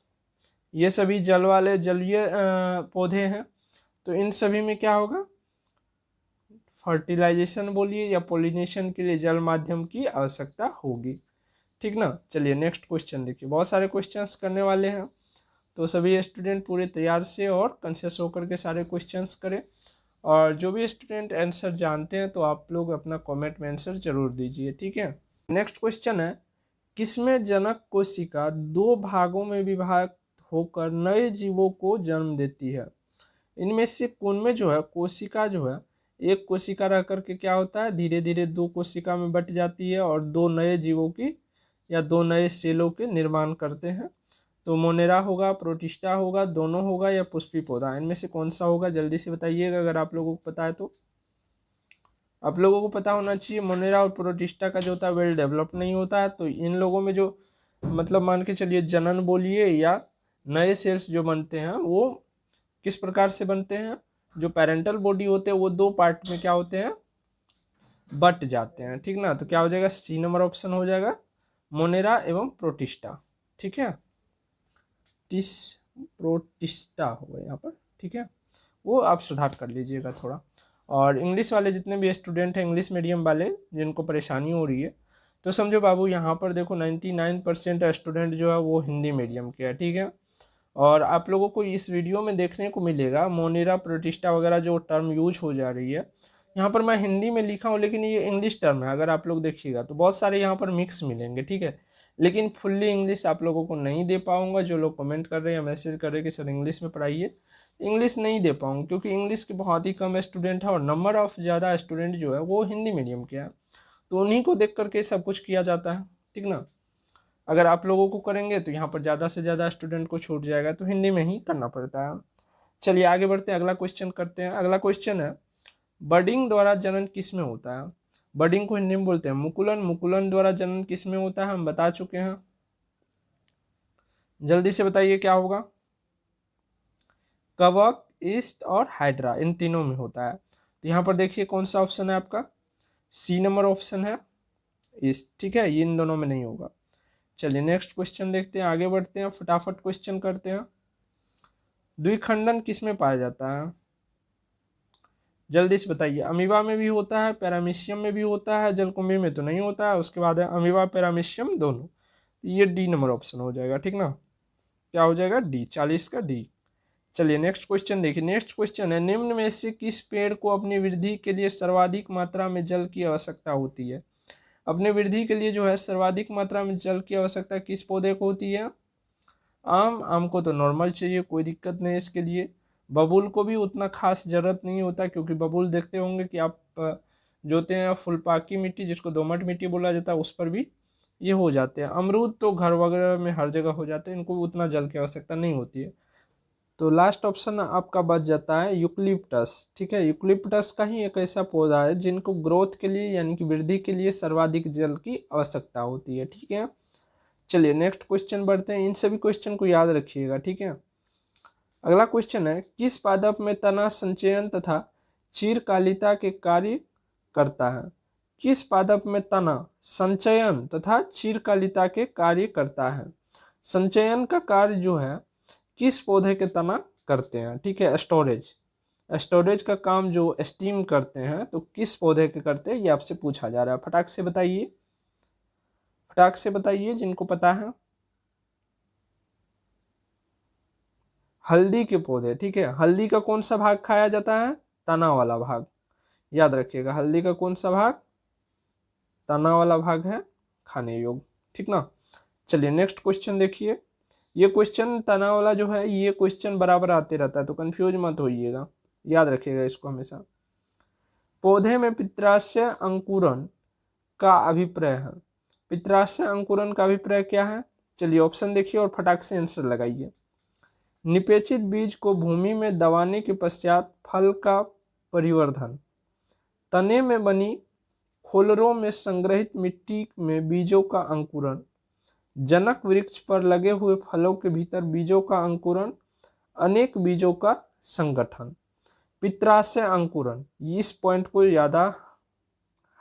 ये सभी जल वाले जलीय पौधे हैं। तो इन सभी में क्या होगा, फर्टिलाइजेशन बोलिए या पोलिनेशन के लिए जल माध्यम की आवश्यकता होगी, ठीक ना। चलिए नेक्स्ट क्वेश्चन देखिए, बहुत सारे क्वेश्चंस करने वाले हैं, तो सभी स्टूडेंट पूरे तैयार से और कॉन्शियस होकर के सारे क्वेश्चंस करें। और जो भी स्टूडेंट आंसर जानते हैं तो आप लोग अपना कमेंट में आंसर जरूर दीजिए, ठीक है। नेक्स्ट क्वेश्चन है, किसमें जनक कोशिका दो भागों में विभाजित होकर नए जीवों को जन्म देती है? इनमें से कौन में जो है कोशिका जो है, एक कोशिका रह करके क्या होता है धीरे धीरे दो कोशिका में बट जाती है और दो नए जीवों की या दो नए सेलों के निर्माण करते हैं। तो मोनेरा होगा, प्रोटिस्टा होगा, दोनों होगा या पुष्पी पौधा, इनमें से कौन सा होगा? जल्दी से बताइएगा अगर आप लोगों को पता है तो। आप लोगों को पता होना चाहिए। मोनेरा और प्रोटिस्टा का जो होता है वेल डेवलप नहीं होता है, तो इन लोगों में जो मतलब मान के चलिए जनन बोलिए या नए सेल्स जो बनते हैं वो किस प्रकार से बनते हैं? जो पेरेंटल बॉडी होते हैं वो दो पार्ट में क्या होते हैं, बट जाते हैं, ठीक ना। तो क्या हो जाएगा, सी नंबर ऑप्शन हो जाएगा, मोनेरा एवं प्रोटिस्टा, ठीक है। प्रोटिस्टा होगा यहाँ पर, ठीक है। वो आप सुधार कर लीजिएगा थोड़ा। और इंग्लिश वाले जितने भी स्टूडेंट हैं, इंग्लिश मीडियम वाले जिनको परेशानी हो रही है, तो समझो बाबू यहाँ पर देखो 99% स्टूडेंट जो है वो हिंदी मीडियम के है, ठीक है। और आप लोगों को इस वीडियो में देखने को मिलेगा मोनेरा प्रोटिस्टा वगैरह जो टर्म यूज हो जा रही है, यहाँ पर मैं हिंदी में लिखा हूँ लेकिन ये इंग्लिश टर्म है। अगर आप लोग देखिएगा तो बहुत सारे यहाँ पर मिक्स मिलेंगे, ठीक है। लेकिन फुल्ली इंग्लिश आप लोगों को नहीं दे पाऊंगा। जो लोग कमेंट कर रहे हैं, मैसेज कर रहे हैं कि सर इंग्लिश में पढ़ाइए, इंग्लिश नहीं दे पाऊंगा क्योंकि इंग्लिश के बहुत ही कम स्टूडेंट है और नंबर ऑफ ज़्यादा स्टूडेंट जो है वो हिंदी मीडियम के हैं, तो उन्हीं को देख करके सब कुछ किया जाता है, ठीक ना। अगर आप लोगों को करेंगे तो यहाँ पर ज़्यादा से ज़्यादा स्टूडेंट को छूट जाएगा, तो हिंदी में ही करना पड़ता है। चलिए आगे बढ़ते हैं, अगला क्वेश्चन करते हैं। अगला क्वेश्चन है, बडिंग द्वारा जनन किस में होता है? बडिंग को हिंदी में बोलते हैं मुकुलन। मुकुलन द्वारा जनन किस में होता है? हम बता चुके हैं। जल्दी से बताइए क्या होगा? कवक, ईस्ट और हाइड्रा, इन तीनों में होता है। तो यहाँ पर देखिए कौन सा ऑप्शन है आपका, सी नंबर ऑप्शन है ईस्ट, ठीक है। ये इन दोनों में नहीं होगा। चलिए नेक्स्ट क्वेश्चन देखते हैं, आगे बढ़ते हैं, फटाफट क्वेश्चन करते हैं। द्विखंडन किस में पाया जाता है? जल्दी से बताइए। अमीबा में भी होता है, पैरामीशियम में भी होता है, जलकुंभी में तो नहीं होता है। उसके बाद है अमीबा, पैरामीशियम दोनों। ये डी नंबर ऑप्शन हो जाएगा, ठीक ना। क्या हो जाएगा? डी, 40 का डी। चलिए नेक्स्ट क्वेश्चन देखिए। नेक्स्ट क्वेश्चन है, निम्न में से किस पेड़ को अपनी वृद्धि के लिए सर्वाधिक मात्रा में जल की आवश्यकता होती है? अपने वृद्धि के लिए जो है सर्वाधिक मात्रा में जल की आवश्यकता किस पौधे को होती है? आम को तो नॉर्मल चाहिए, कोई दिक्कत नहीं इसके लिए। बबूल को भी उतना खास ज़रूरत नहीं होता क्योंकि बबूल देखते होंगे कि आप जोते हैं फुलपाकी मिट्टी जिसको दोमट मिट्टी बोला जाता है उस पर भी ये हो जाते हैं। अमरूद तो घर वगैरह में हर जगह हो जाते हैं, इनको उतना जल की आवश्यकता नहीं होती है। तो लास्ट ऑप्शन आपका बच जाता है यूकलिप्टस, ठीक है। यूकलिप्टस का ही एक ऐसा पौधा है जिनको ग्रोथ के लिए यानी कि वृद्धि के लिए सर्वाधिक जल की आवश्यकता होती है, ठीक है। चलिए नेक्स्ट क्वेश्चन बढ़ते हैं। इन सभी क्वेश्चन को याद रखिएगा, ठीक है। अगला क्वेश्चन है, किस पादप में तना संचयन तथा चीरकालिता के कार्य करता है? किस पादप में तना संचयन तथा चीरकालिता के कार्य करता है? संचयन का कार्य जो है किस पौधे के तना करते हैं, ठीक है। स्टोरेज, स्टोरेज का काम जो स्टीम करते हैं तो किस पौधे के करते हैं ये आपसे पूछा जा रहा है। फटाक से बताइए, फटाक से बताइए जिनको पता है। हल्दी के पौधे, ठीक है। हल्दी का कौन सा भाग खाया जाता है? तना वाला भाग, याद रखिएगा। हल्दी का कौन सा भाग? तना वाला भाग है खाने योग्य, ठीक ना। चलिए नेक्स्ट क्वेश्चन देखिए। ये क्वेश्चन तना वाला जो है ये क्वेश्चन बराबर आते रहता है तो कंफ्यूज मत होइएगा, याद रखिएगा इसको हमेशा। पौधे में पित्राशय अंकुरण का अभिप्राय है। पित्राशय अंकुरण का अभिप्राय क्या है? चलिए ऑप्शन देखिए और फटाक से आंसर लगाइए। निपेचित बीज को भूमि में दबाने के पश्चात फल का परिवर्धन, तने में बनी खोलरों में संग्रहित मिट्टी में बीजों का अंकुरण, जनक वृक्ष पर लगे हुए फलों के भीतर बीजों का अंकुरण, अनेक बीजों का संगठन। पित्राशय अंकुरण, इस पॉइंट को ज़्यादा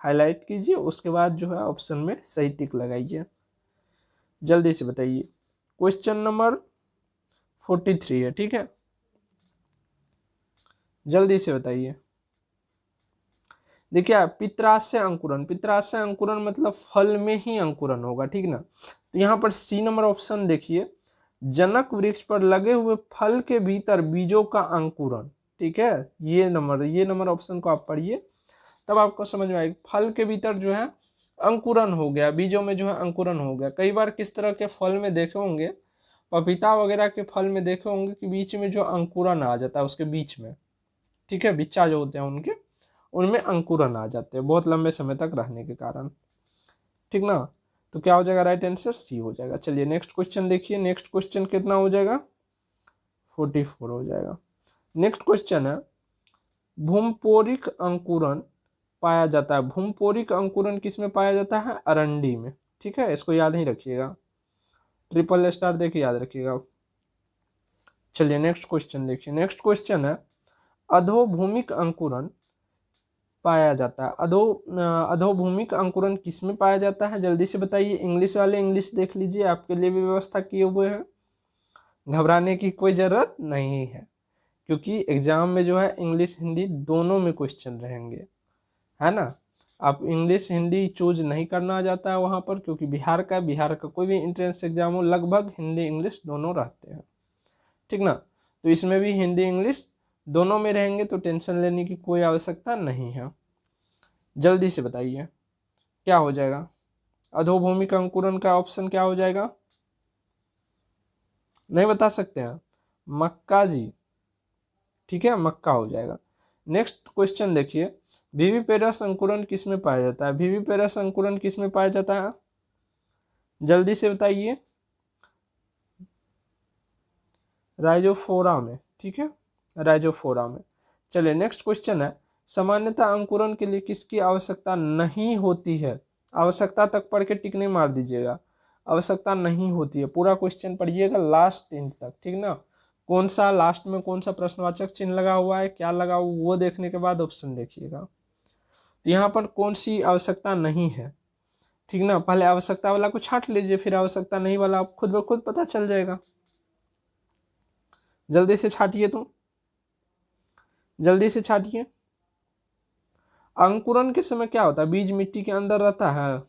हाईलाइट कीजिए, उसके बाद जो है ऑप्शन में सही टिक लगाइए। जल्दी से बताइए। क्वेश्चन नंबर 43 है, ठीक है। जल्दी से बताइए। देखिए पित्राशय अंकुरण, पित्राशय अंकुरण मतलब फल में ही अंकुरण होगा, ठीक ना। तो यहाँ पर सी नंबर ऑप्शन देखिए, जनक वृक्ष पर लगे हुए फल के भीतर बीजों का अंकुरण, ठीक है, ये नंबर ऑप्शन को आप पढ़िए, तब आपको समझ में आएगी। फल के भीतर जो है अंकुरन हो गया, बीजों में जो है अंकुरन हो गया। कई बार किस तरह के फल में देखे होंगे, पपीता वगैरह के फल में देखे होंगे कि बीच में जो अंकुरन आ जाता है उसके बीच में, ठीक है, बिच्चा जो होते हैं उनके, उनमें अंकुरन आ जाते हैं बहुत लंबे समय तक रहने के कारण, ठीक ना। तो क्या हो जाएगा, राइट आंसर सी हो जाएगा। चलिए नेक्स्ट क्वेश्चन देखिए, नेक्स्ट क्वेश्चन कितना हो जाएगा, 44 हो जाएगा। नेक्स्ट क्वेश्चन है, भूमपोरिक अंकुरन पाया जाता है। भूमपोरिक अंकुरन किस में पाया जाता है, अरंडी में, ठीक है, इसको याद ही रखिएगा, ट्रिपल स्टार देके याद रखिएगा। चलिए नेक्स्ट क्वेश्चन देखिए, नेक्स्ट क्वेश्चन है, अधोभूमिक अंकुरन पाया जाता है। अधोभूमिक अंकुरन किस में पाया जाता है, जल्दी से बताइए। इंग्लिश वाले इंग्लिश देख लीजिए, आपके लिए भी व्यवस्था किए हुए हैं, घबराने की कोई ज़रूरत नहीं है, क्योंकि एग्जाम में जो है इंग्लिश हिंदी दोनों में क्वेश्चन रहेंगे, है ना। आप इंग्लिश हिंदी चूज नहीं करना जाता है वहाँ पर, क्योंकि बिहार का कोई भी इंट्रेंस एग्जाम हो लगभग हिंदी इंग्लिश दोनों रहते हैं, ठीक ना। तो इसमें भी हिंदी इंग्लिश दोनों में रहेंगे, तो टेंशन लेने की कोई आवश्यकता नहीं है। जल्दी से बताइए क्या हो जाएगा, अधोभूमिक अंकुरन का ऑप्शन क्या हो जाएगा, नहीं बता सकते हैं, मक्का जी, ठीक है, मक्का हो जाएगा। नेक्स्ट क्वेश्चन देखिए, विविपेरस अंकुरन किस में पाया जाता है। विविपेरस अंकुरन किस में पाया जाता है, जल्दी से बताइए। राइजोफोरा में, ठीक है, राइजोफोरा में। चलिए नेक्स्ट क्वेश्चन है, सामान्यतः अंकुरन के लिए किसकी आवश्यकता नहीं होती है। आवश्यकता तक पढ़ के टिक नहीं मार दीजिएगा, आवश्यकता नहीं होती है, पूरा क्वेश्चन पढ़िएगा लास्ट एंड तक, ठीक ना। कौन सा लास्ट में कौन सा प्रश्नवाचक चिन्ह लगा हुआ है, क्या लगा हुआ, वो देखने के बाद ऑप्शन देखिएगा। तो यहाँ पर कौन सी आवश्यकता नहीं है, ठीक ना। पहले आवश्यकता वाला को छांट लीजिए, फिर आवश्यकता नहीं वाला आप खुद ब खुद पता चल जाएगा। जल्दी से छाटिए, तो जल्दी से छाटिए। अंकुरन के समय क्या होता है, बीज मिट्टी के अंदर रहता है,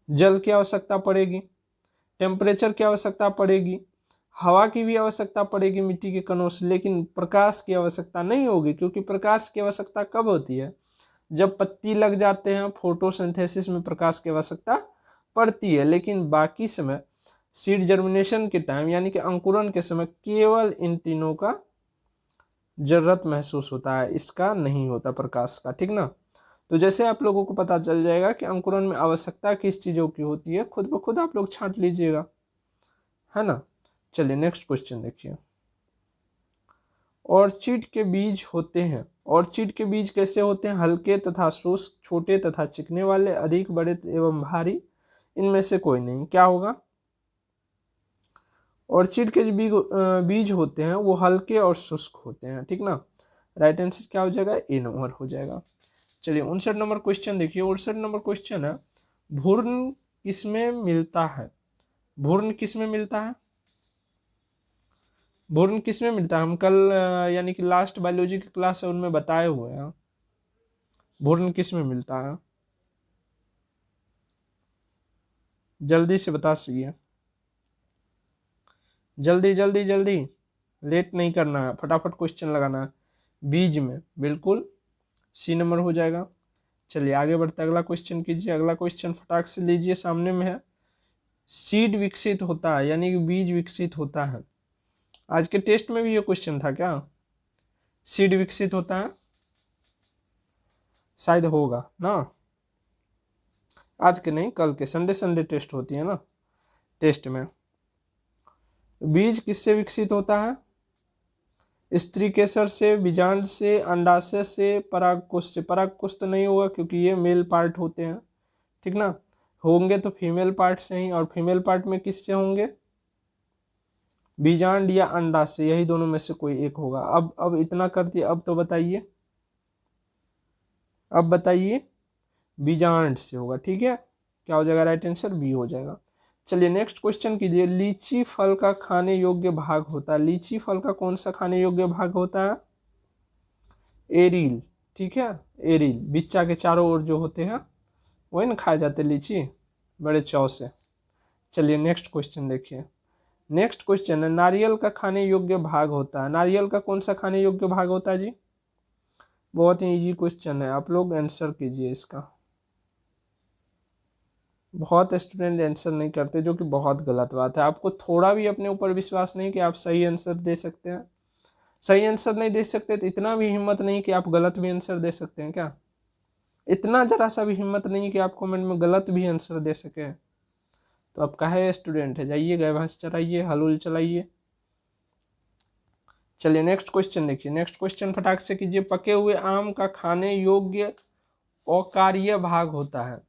जल की आवश्यकता पड़ेगी, टेम्परेचर की आवश्यकता पड़ेगी, हवा की भी आवश्यकता पड़ेगी मिट्टी के कणों से, लेकिन प्रकाश की आवश्यकता नहीं होगी, क्योंकि प्रकाश की आवश्यकता कब होती है, जब पत्ती लग जाते हैं, फोटोसिंथेसिस में प्रकाश की आवश्यकता पड़ती है। लेकिन बाकी समय सीड जर्मिनेशन के टाइम यानी कि अंकुरन के समय केवल इन तीनों का जरूरत महसूस होता है, इसका नहीं होता प्रकाश का, ठीक ना। तो जैसे आप लोगों को पता चल जाएगा कि अंकुरन में आवश्यकता किस चीज़ों की होती है, खुद ब खुद आप लोग छांट लीजिएगा, है ना। चलिए नेक्स्ट क्वेश्चन देखिए, ऑर्चिड के बीज होते हैं। ऑर्चिड के बीज कैसे होते हैं, हल्के तथा शुष्क, छोटे तथा चिकने वाले, अधिक बड़े एवं भारी, इनमें से कोई नहीं। क्या होगा, ऑर्चिड के जो बीज होते हैं वो हल्के और शुष्क होते हैं, ठीक ना। राइट आंसर क्या हो जाएगा, ए नंबर हो जाएगा। चलिए 59 नंबर क्वेश्चन देखिए, 59 नंबर क्वेश्चन है, भूर्ण किसमें मिलता है। भूर्ण किसमें मिलता है, भूर्ण किसमें मिलता है, हम कल यानी कि लास्ट बायोलॉजी की क्लास है उनमें बताए हुए हैं, भूर्ण किसमें मिलता है, जल्दी से बता सकिए, जल्दी जल्दी जल्दी, लेट नहीं करना है, फटाफट क्वेश्चन लगाना है। बीज में, बिल्कुल सी नंबर हो जाएगा। चलिए आगे बढ़ते अगला क्वेश्चन कीजिए, अगला क्वेश्चन फटाक से लीजिए, सामने में है, सीड विकसित होता है यानी कि बीज विकसित होता है। आज के टेस्ट में भी ये क्वेश्चन था क्या, सीड विकसित होता है, शायद होगा ना, आज के नहीं कल के, संडे टेस्ट होती है ना, टेस्ट में। बीज किससे विकसित होता है, स्त्री केसर से, बीजांड से, अंडाशय से, परागकोश से। परागकोश तो नहीं होगा क्योंकि ये मेल पार्ट होते हैं, ठीक ना, होंगे तो फीमेल पार्ट से ही, और फीमेल पार्ट में किससे होंगे, बीजांड या अंडाशय, यही दोनों में से कोई एक होगा। अब इतना कर दिया, अब तो बताइए, अब बताइए, बीजांड से होगा, ठीक है, क्या हो जाएगा, राइट आंसर बी हो जाएगा। चलिए नेक्स्ट क्वेश्चन कीजिए, लीची फल का खाने योग्य भाग होता है। लीची फल का कौन सा खाने योग्य भाग होता है, एरील, ठीक है, एरील, बिच्चा के चारों ओर जो होते हैं वही ना खाए जाते लीची, बड़े चाव से। चलिए नेक्स्ट क्वेश्चन देखिए, नेक्स्ट क्वेश्चन है, नारियल का खाने योग्य भाग होता है। नारियल का कौन सा खाने योग्य भाग होता है जी? बहुत ही इजी क्वेश्चन है, आप लोग आंसर कीजिए इसका। बहुत स्टूडेंट आंसर नहीं करते, जो कि बहुत गलत बात है। आपको थोड़ा भी अपने ऊपर विश्वास नहीं कि आप सही आंसर दे सकते हैं? सही आंसर नहीं दे सकते तो इतना भी हिम्मत नहीं कि आप गलत भी आंसर दे सकते हैं क्या? इतना जरा सा भी हिम्मत नहीं कि आप कमेंट में गलत भी आंसर दे सके? तो आप काहे स्टूडेंट है, जाइए गाय भैंस चराइए, हल उल चलाइए। चलिए नेक्स्ट क्वेश्चन देखिए। नेक्स्ट क्वेश्चन फटाक से कीजिए। पके हुए आम का खाने योग्य अकार्य भाग होता है।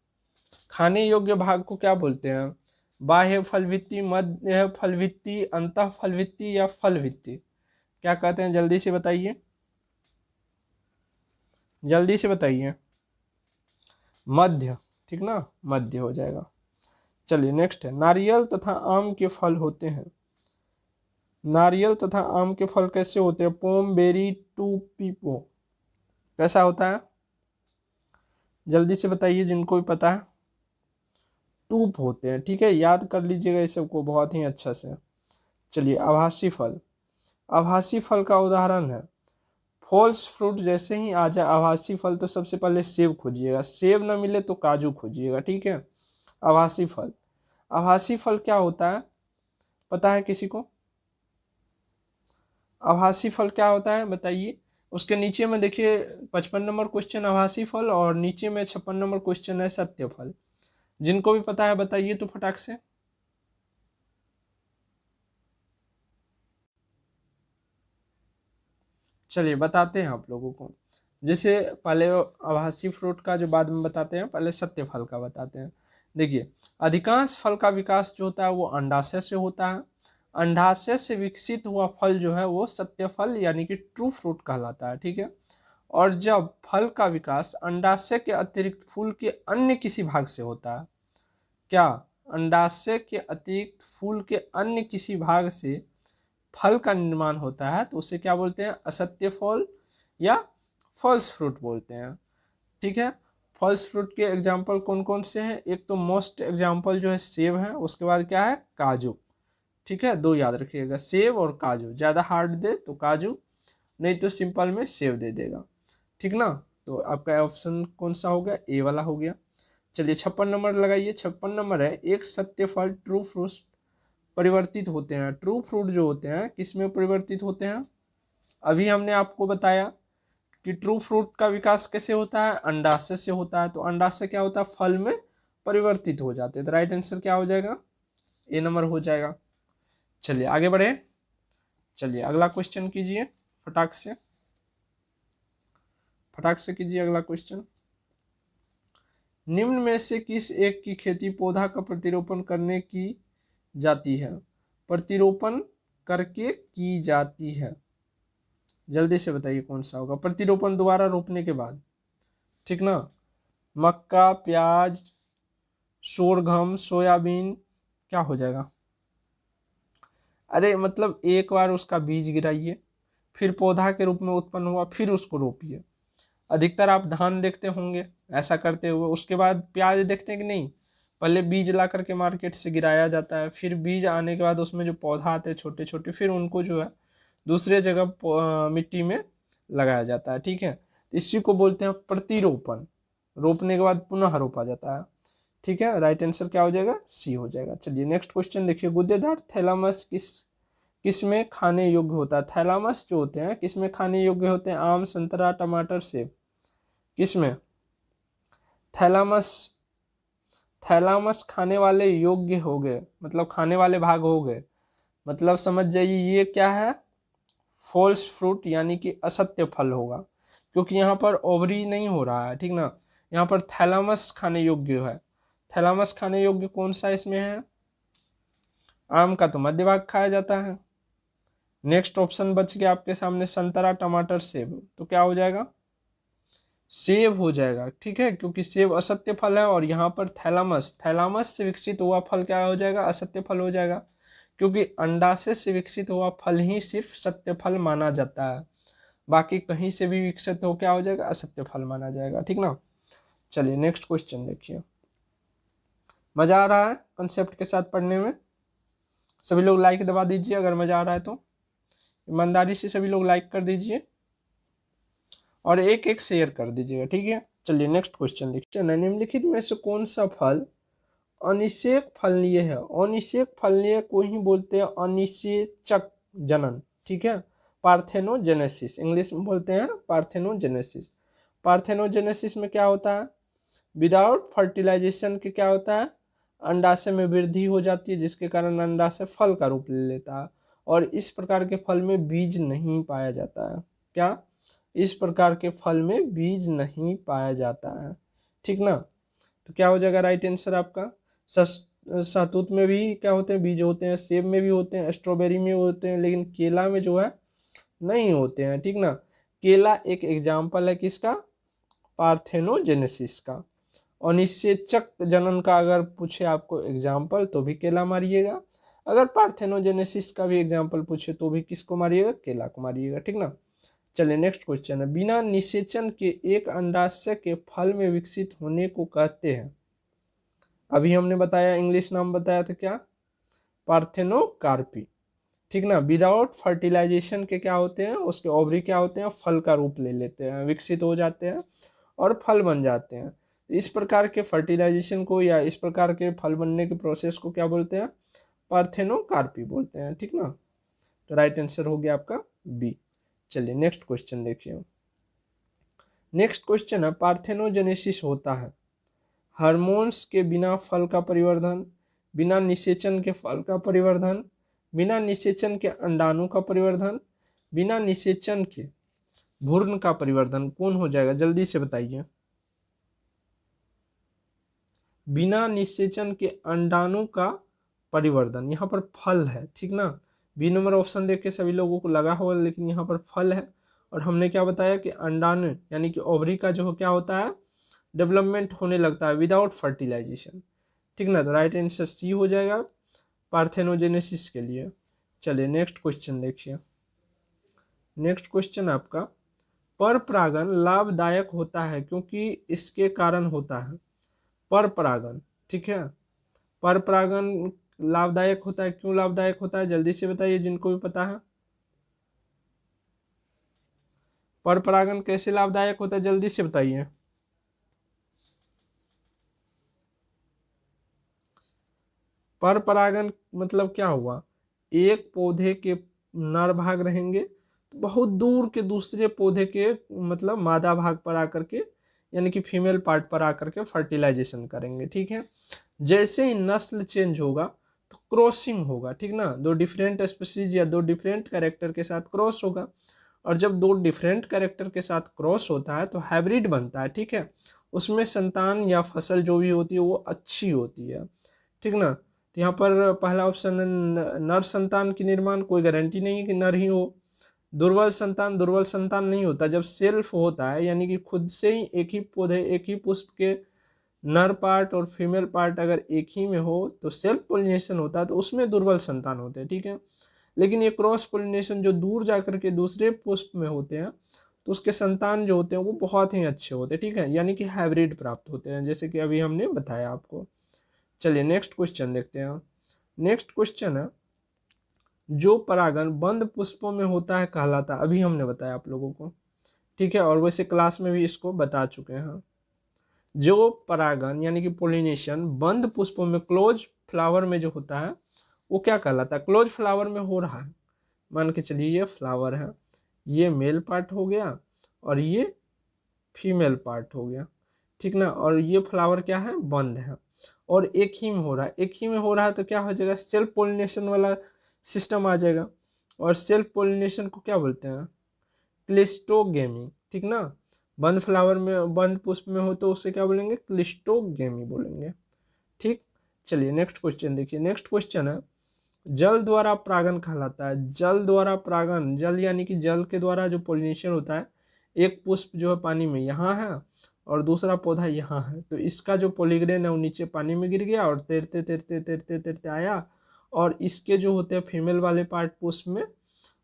खाने योग्य भाग को क्या बोलते हैं? बाह्य फल भित्ति, मध्य फल भित्ति, अंतः फल भित्ति या फल भित्ति? क्या कहते हैं, जल्दी से बताइए, जल्दी से बताइए। मध्य, ठीक ना, मध्य हो जाएगा। चलिए नेक्स्ट है, नारियल तथा आम के फल होते हैं। नारियल तथा आम के फल कैसे होते हैं? पोम, बेरी, टू, पीपो। कैसा होता है, जल्दी से बताइए जिनको भी पता है। टूप होते हैं, ठीक है, याद कर लीजिएगा इस सबको बहुत ही अच्छा से। चलिए आभासी फल। आभासी फल का उदाहरण है फॉल्स फ्रूट। जैसे ही आ जाए आभासी फल तो सबसे पहले सेब खोजिएगा, सेब ना मिले तो काजू खोजिएगा, ठीक है। आभासी फल, आभासी फल क्या होता है, पता है किसी को? आभासी फल क्या होता है बताइए। उसके नीचे में देखिए 55 नंबर क्वेश्चन आभासी फल, और नीचे में 56 नंबर क्वेश्चन है सत्य फल। जिनको भी पता है बताइए तो फटाक से। चलिए बताते हैं आप लोगों को। जैसे पहले आभासी फ्रूट का जो बाद में बताते हैं, पहले सत्य फल का बताते हैं। देखिए, अधिकांश फल का विकास जो होता है वो अंडाशय से होता है। अंडाशय से विकसित हुआ फल जो है वो सत्य फल यानी कि ट्रू फ्रूट कहलाता है, ठीक है। और जब फल का विकास अंडाशय के अतिरिक्त फूल के अन्य किसी भाग से होता है, क्या अंडाशय के अतिरिक्त फूल के अन्य किसी भाग से फल का निर्माण होता है तो उसे क्या बोलते हैं? असत्य फल या फॉल्स फ्रूट बोलते हैं, ठीक है। फॉल्स फ्रूट के एग्जाम्पल कौन कौन से हैं? एक तो मोस्ट एग्जाम्पल जो है सेब है, उसके बाद क्या है? काजू, ठीक है। दो याद रखिएगा, सेब और काजू। ज़्यादा हार्ड दे तो काजू, नहीं तो सिंपल में सेब दे देगा, ठीक ना। तो आपका ऑप्शन कौन सा हो गया? ए वाला हो गया। चलिए 56 नंबर लगाइए। 56 नंबर है, एक सत्य फल ट्रू फ्रूट परिवर्तित होते हैं। ट्रू फ्रूट जो होते हैं किस में परिवर्तित होते हैं? अभी हमने आपको बताया कि ट्रू फ्रूट का विकास कैसे होता है? अंडाशय से होता है। तो अंडाशय क्या होता है? फल में परिवर्तित हो जाते हैं। तो राइट आंसर क्या हो जाएगा? ए नंबर हो जाएगा। चलिए आगे बढ़े। चलिए अगला क्वेश्चन कीजिए, फटाक से, फटाक से कीजिए अगला क्वेश्चन। निम्न में से किस एक की खेती पौधा का प्रतिरोपण करने की जाती है? प्रतिरोपण करके की जाती है, जल्दी से बताइए कौन सा होगा? प्रतिरोपण दोबारा रोपने के बाद, ठीक ना। मक्का, प्याज, सोरगम, सोयाबीन, क्या हो जाएगा? अरे मतलब एक बार उसका बीज गिराइए, फिर पौधा के रूप में उत्पन्न हुआ, फिर उसको रोपिए। अधिकतर आप धान देखते होंगे ऐसा करते हुए। उसके बाद प्याज देखते हैं कि नहीं, पहले बीज ला करके मार्केट से गिराया जाता है, फिर बीज आने के बाद उसमें जो पौधा आते हैं छोटे छोटे, फिर उनको जो है दूसरे जगह मिट्टी में लगाया जाता है, ठीक है। इसी को बोलते हैं प्रतिरोपण। रोपने के बाद पुनः रोपा जाता है, ठीक है। राइट आंसर क्या हो जाएगा? सी हो जाएगा। चलिए नेक्स्ट क्वेश्चन देखिए। गुद्देदार थैलामस किस में खाने योग्य होता है? थैलामस जो होते हैं किस में खाने योग्य होते हैं? आम, संतरा, टमाटर, सेब, किस में? थैलामस, थैलामस खाने वाले योग्य हो गए, मतलब खाने वाले भाग हो गए, मतलब समझ जाइए ये क्या है? फॉल्स फ्रूट यानी कि असत्य फल होगा, क्योंकि यहाँ पर ओवरी नहीं हो रहा है, ठीक ना। यहाँ पर थैलामस खाने योग्य है। थैलामस खाने योग्य कौन सा इसमें है? आम का तो मध्य भाग खाया जाता है। नेक्स्ट ऑप्शन बच गया आपके सामने संतरा, टमाटर, सेब, तो क्या हो जाएगा? सेब हो जाएगा, ठीक है, क्योंकि सेब असत्य फल है। और यहाँ पर थैलामस, थैलामस से विकसित हुआ फल क्या हो जाएगा? असत्य फल हो जाएगा, क्योंकि अंडाशय से विकसित हुआ फल ही सिर्फ सत्य फल माना जाता है। बाकी कहीं से भी विकसित हो क्या हो जाएगा? असत्य फल माना जाएगा, ठीक ना। चलिए नेक्स्ट क्वेश्चन देखिए। मजा आ रहा है कंसेप्ट के साथ पढ़ने में? सभी लोग लाइक दबा दीजिए अगर मज़ा आ रहा है तो, ईमानदारी से सभी लोग लाइक कर दीजिए और एक एक शेयर कर दीजिएगा, ठीक है। चलिए नेक्स्ट क्वेश्चन देखिए, निम्नलिखित में से कौन सा फल अनिषेक फलनीय है। अनिषेक फलनीय को ही बोलते हैं अनिषेचक जनन, ठीक है, पार्थेनोजेनेसिस, इंग्लिश में बोलते हैं पार्थेनोजेनेसिस। पार्थेनोजेनेसिस में क्या होता है, विदाउट फर्टिलाइजेशन के क्या होता है, अंडाशय में वृद्धि हो जाती है जिसके कारण अंडाशय फल का रूप ले लेता है और इस प्रकार के फल में बीज नहीं पाया जाता है। क्या, इस प्रकार के फल में बीज नहीं पाया जाता है, ठीक ना। तो क्या हो जाएगा राइट आंसर आपका। सहतूत में भी क्या होते हैं, बीज होते हैं, सेब में भी होते हैं, स्ट्रॉबेरी में होते हैं, लेकिन केला में जो है नहीं होते हैं, ठीक ना। केला एक एग्जाम्पल है किसका, पार्थेनोजेनेसिस का। अनिषेचक जनन का अगर पूछे आपको एग्जाम्पल तो भी केला मारिएगा, अगर पार्थेनोजेनेसिस का भी एग्जाम्पल पूछे तो भी किसको मारिएगा, केला को मारिएगा, ठीक ना। चलिए नेक्स्ट क्वेश्चन है, बिना निषेचन के एक अंडाशय के फल में विकसित होने को कहते हैं। अभी हमने बताया, इंग्लिश नाम बताया था क्या, पार्थेनोकार्पी, ठीक ना। विदाउट फर्टिलाइजेशन के क्या होते हैं, उसके ओवरी क्या होते हैं, फल का रूप ले लेते हैं, विकसित हो जाते हैं और फल बन जाते हैं। इस प्रकार के फर्टिलाइजेशन को या इस प्रकार के फल बनने के प्रोसेस को क्या बोलते हैं, पार्थेनोकार्पी बोलते हैं, ठीक ना। तो राइट आंसर हो गया आपका बी। चलिए नेक्स्ट क्वेश्चन देखिए, नेक्स्ट क्वेश्चन है, पार्थेनोजेनेसिस होता है हार्मोन्स के बिना फल का परिवर्धन, बिना निषेचन के फल का परिवर्धन, बिना निषेचन के अंडाणु का परिवर्धन, बिना निषेचन के भ्रूण का परिवर्धन। कौन हो जाएगा जल्दी से बताइए। बिना निषेचन के अंडाणु का परिवर्धन, यहाँ पर फल है, ठीक ना। बी नंबर ऑप्शन देख के सभी लोगों को लगा होगा, लेकिन यहाँ पर फल है और हमने क्या बताया कि अंडाणु यानी कि ओवरी का जो क्या होता है, डेवलपमेंट होने लगता है विदाउट फर्टिलाइजेशन, ठीक ना। तो राइट आंसर सी हो जाएगा पार्थेनोजेनेसिस के लिए। चलिए नेक्स्ट क्वेश्चन देखिए, नेक्स्ट क्वेश्चन आपका, पर परागण लाभदायक होता है क्योंकि इसके कारण होता है। पर परागण, ठीक है, पर परागण लाभदायक होता है, क्यों लाभदायक होता है जल्दी से बताइए जिनको भी पता है। पर परागण कैसे लाभदायक होता है जल्दी से बताइए। पर परागण मतलब क्या हुआ, एक पौधे के नर भाग रहेंगे तो बहुत दूर के दूसरे पौधे के मतलब मादा भाग पर आकर के यानी कि फीमेल पार्ट पर आकर के फर्टिलाइजेशन करेंगे, ठीक है। जैसे ही नस्ल चेंज होगा तो क्रॉसिंग होगा, ठीक ना, दो डिफरेंट स्पीसीज या दो डिफरेंट कैरेक्टर के साथ क्रॉस होगा और जब दो डिफरेंट कैरेक्टर के साथ क्रॉस होता है तो हाइब्रिड बनता है, ठीक है। उसमें संतान या फसल जो भी होती है वो अच्छी होती है, ठीक ना। तो यहाँ पर पहला ऑप्शन नर संतान की निर्माण, कोई गारंटी नहीं है कि नर ही हो। दुर्बल संतान नहीं होता, जब सेल्फ होता है यानी कि खुद से ही एक ही पौधे एक ही पुष्प के नर पार्ट और फीमेल पार्ट अगर एक ही में हो तो सेल्फ पोलिनेशन होता है, तो उसमें दुर्बल संतान होते हैं, ठीक है। लेकिन ये क्रॉस पोलिनेशन जो दूर जाकर के दूसरे पुष्प में होते हैं तो उसके संतान जो होते हैं वो बहुत ही अच्छे होते हैं, ठीक है, यानी कि हाइब्रिड प्राप्त होते हैं, जैसे कि अभी हमने बताया आपको। चलिए नेक्स्ट क्वेश्चन देखते हैं। नेक्स्ट क्वेश्चन है, जो परागण बंद पुष्पों में होता है कहलाता है। अभी हमने बताया आप लोगों को, ठीक है, और वैसे क्लास में भी इसको बता चुके हैं। जो परागण यानी कि पोलिनेशन बंद पुष्पों में क्लोज फ्लावर में जो होता है वो क्या कहलाता है, क्लोज फ्लावर में हो रहा है, मान के चलिए ये फ्लावर है, ये मेल पार्ट हो गया और ये फीमेल पार्ट हो गया, ठीक ना, और ये फ्लावर क्या है, बंद है और एक ही में हो रहा है, एक ही में हो रहा है तो क्या हो जाएगा, सेल्फ पोलिनेशन वाला सिस्टम आ जाएगा। और सेल्फ पोलिनेशन को क्या बोलते हैं, क्लिस्टोगेमी, ठीक ना। बंद फ्लावर में बंद पुष्प में हो तो उसे क्या बोलेंगे, क्लिस्टोगेमी बोलेंगे, ठीक। चलिए नेक्स्ट क्वेश्चन देखिए, नेक्स्ट क्वेश्चन है, जल द्वारा परागण कहलाता है। जल द्वारा परागण, जल यानी कि जल के द्वारा जो पोलिनेशन होता है, एक पुष्प जो है पानी में यहाँ है और दूसरा पौधा यहाँ है, तो इसका जो पॉलीग्रेन है वो नीचे पानी में गिर गया और तैरते तैरते तैरते तैरते आया और इसके जो होते हैं फीमेल वाले पार्ट पुष्प में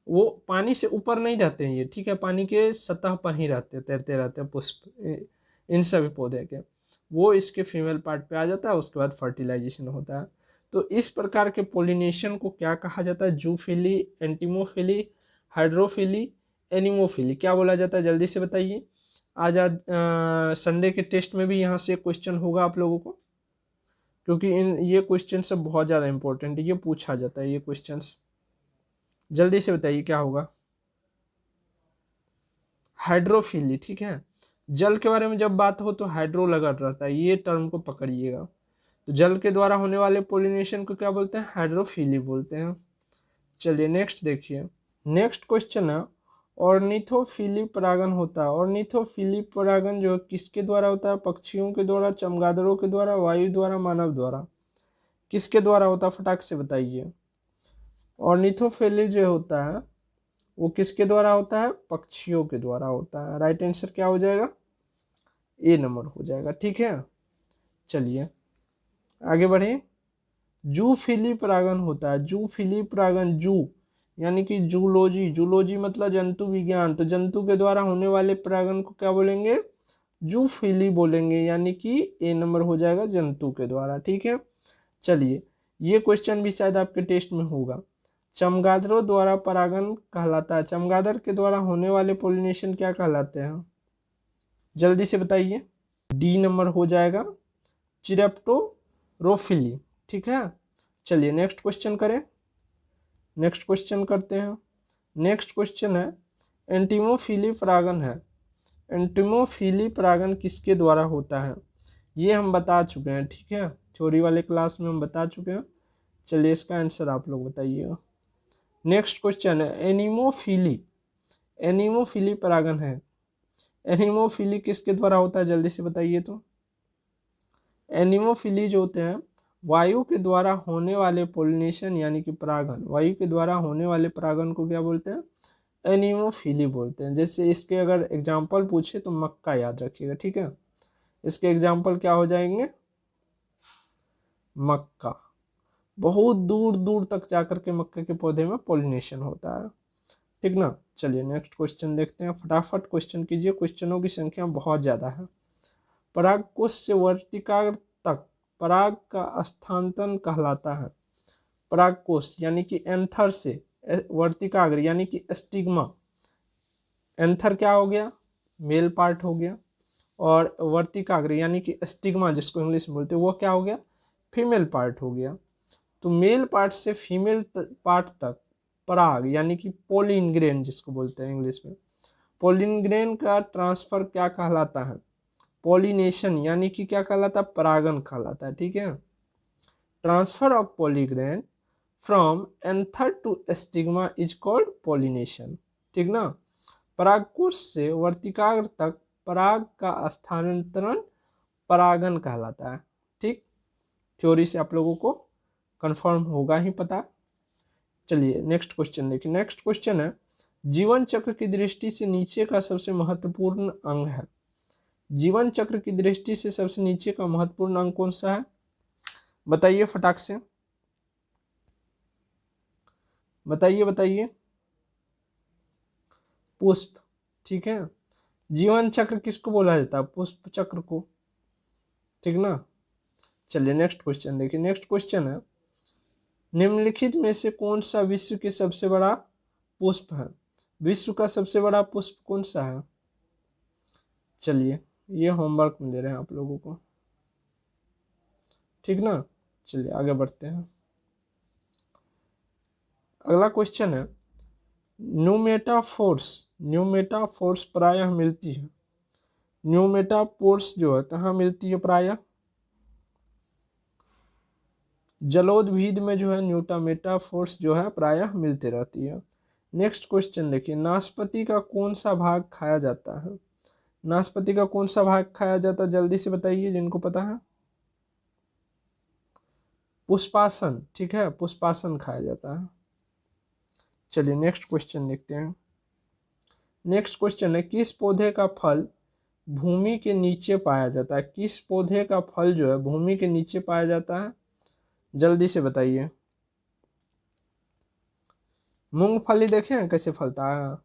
वो पानी से ऊपर नहीं रहते हैं ये, ठीक है, पानी के सतह पर ही रहते हैं, तैरते रहते हैं पुष्प इन सभी पौधे के, वो इसके फीमेल पार्ट पे आ जाता है, उसके बाद फर्टिलाइजेशन होता है। तो इस प्रकार के पोलिनेशन को क्या कहा जाता है? जूफिली, एंटीमोफिली, हाइड्रोफिली, एनिमोफिली, क्या बोला जाता है? जल्दी से बताइए। आज संडे के टेस्ट में भी यहाँ से क्वेश्चन होगा आप लोगों को, क्योंकि ये क्वेश्चन सब बहुत ज़्यादा इंपॉर्टेंट है, ये पूछा जाता है ये क्वेश्चंस। जल्दी से बताइए क्या होगा? हाइड्रोफिली, ठीक है। जल के बारे में जब बात हो तो हाइड्रो लगा रहता है, ये टर्म को पकड़िएगा। तो जल के द्वारा होने वाले पोलिनेशन को क्या बोलते हैं? हाइड्रोफिली बोलते हैं। चलिए नेक्स्ट देखिए। नेक्स्ट क्वेश्चन है, ऑर्निथोफिली परागन होता है। ऑर्निथोफिली परागन जो किसके द्वारा होता है? पक्षियों के द्वारा, चमगादड़ों के द्वारा, वायु द्वारा, मानव द्वारा? किसके द्वारा होता है? फटाक से बताइए। ऑर्निथोफिली जो होता है वो किसके द्वारा होता है? पक्षियों के द्वारा होता है। राइट आंसर क्या हो जाएगा? ए नंबर हो जाएगा, ठीक है। चलिए आगे बढ़े। जूफिली परागन होता है। जूफिली परागन, जू यानी कि जूलॉजी, जूलॉजी मतलब जंतु विज्ञान, तो जंतु के द्वारा होने वाले परागन को क्या बोलेंगे? जूफिली बोलेंगे, यानी कि ए नंबर हो जाएगा जंतु के द्वारा, ठीक है। चलिए ये क्वेश्चन भी शायद आपके टेस्ट में होगा। चमगादड़ों द्वारा परागन कहलाता है। चमगादड़ के द्वारा होने वाले पोलिनेशन क्या कहलाते हैं? जल्दी से बताइए। डी नंबर हो जाएगा चिरेप्टोरोफिली, ठीक है। चलिए नेक्स्ट क्वेश्चन करें। नेक्स्ट क्वेश्चन करते हैं। नेक्स्ट क्वेश्चन है, एंटीमोफिली परागन है। एंटीमोफिली परागन किसके द्वारा होता है? ये हम बता चुके हैं, ठीक है, थ्योरी वाले क्लास में हम बता चुके हैं। चलिए इसका आंसर आप लोग बताइएगा। नेक्स्ट क्वेश्चन है, एनिमोफिली। एनिमोफिली परागन है। एनिमोफिली किसके द्वारा होता है? जल्दी से बताइए। तो एनिमोफिली जो होते हैं वायु के द्वारा होने वाले पोलिनेशन यानी कि परागन, वायु के द्वारा होने वाले परागन को क्या बोलते हैं? एनिमोफिली बोलते हैं। जैसे इसके अगर एग्जाम्पल पूछे तो मक्का याद रखिएगा, ठीक है। इसके एग्जाम्पल क्या हो जाएंगे? मक्का। बहुत दूर दूर तक जाकर के मक्के के पौधे में पोलिनेशन होता है, ठीक ना। चलिए नेक्स्ट क्वेश्चन देखते हैं। फटाफट क्वेश्चन कीजिए, क्वेश्चनों की संख्या बहुत ज़्यादा है। परागकोश से वर्तिकाग्र तक पराग का स्थानांतरण कहलाता है। परागकोश यानी कि एंथर से वर्तिकाग्र यानी कि स्टिग्मा। एंथर क्या हो गया? मेल पार्ट हो गया, और वर्तिकाग्र यानी कि स्टिग्मा जिसको इंग्लिश में बोलते हैं वो क्या हो गया? फीमेल पार्ट हो गया। तो मेल पार्ट से फीमेल पार्ट तक पराग यानी कि पोलिन ग्रेन जिसको बोलते हैं इंग्लिश में, पोलिन ग्रेन का ट्रांसफर क्या कहलाता है? पॉलिनेशन यानी कि क्या कहलाता है? परागन कहलाता है, ठीक है। Transfer of pollen grain from anther to stigma is called pollination, ठीक ना। परागकोश से वर्तिकाग्र तक पराग का स्थानांतरण परागन कहलाता है, ठीक। थ्योरी से आप लोगों को कंफर्म होगा ही पता। चलिए नेक्स्ट क्वेश्चन देखिए। नेक्स्ट क्वेश्चन है, जीवन चक्र की दृष्टि से नीचे का सबसे महत्वपूर्ण अंग है। जीवन चक्र की दृष्टि से सबसे नीचे का महत्वपूर्ण अंग कौन सा है? बताइए फटाक से बताइए बताइए। पुष्प, ठीक है। जीवन चक्र किसको बोला जाता है? पुष्प चक्र को, ठीक ना। चलिए नेक्स्ट क्वेश्चन देखिए। नेक्स्ट क्वेश्चन है, निम्नलिखित में से कौन सा विश्व के सबसे बड़ा पुष्प है? विश्व का सबसे बड़ा पुष्प कौन सा है? चलिए ये होमवर्क में दे रहे हैं आप लोगों को, ठीक ना। चलिए आगे बढ़ते हैं। अगला क्वेश्चन है, न्यूमेटाफोर्स। न्यूमेटाफोर्स प्रायः मिलती है। न्यूमेटाफोर्स जो है कहाँ मिलती है? प्रायः जलोद्भिद में जो है न्यूटामेटाफोर्स जो है प्रायः मिलती रहती है। नेक्स्ट क्वेश्चन देखिए, नाशपाती का कौन सा भाग खाया जाता है? नाशपाती का कौन सा भाग खाया जाता है? जल्दी से बताइए जिनको पता है। पुष्पासन, ठीक है, पुष्पासन खाया जाता है। चलिए नेक्स्ट क्वेश्चन देखते हैं। नेक्स्ट क्वेश्चन है, किस पौधे का फल भूमि के नीचे पाया जाता है? किस पौधे का फल जो है भूमि के नीचे पाया जाता है? जल्दी से बताइए। मूंगफली देखे हैं कैसे फलता है?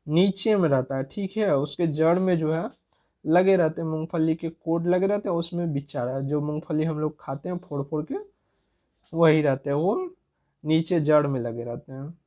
नीचे में रहता है, ठीक है, उसके जड़ में जो है लगे रहते हैं मूंगफली के कोड लगे रहते हैं, उसमें बिच्चा रहा है। जो मूंगफली हम लोग खाते हैं फोड़ फोड़ के, वही रहते हैं, वो नीचे जड़ में लगे रहते हैं।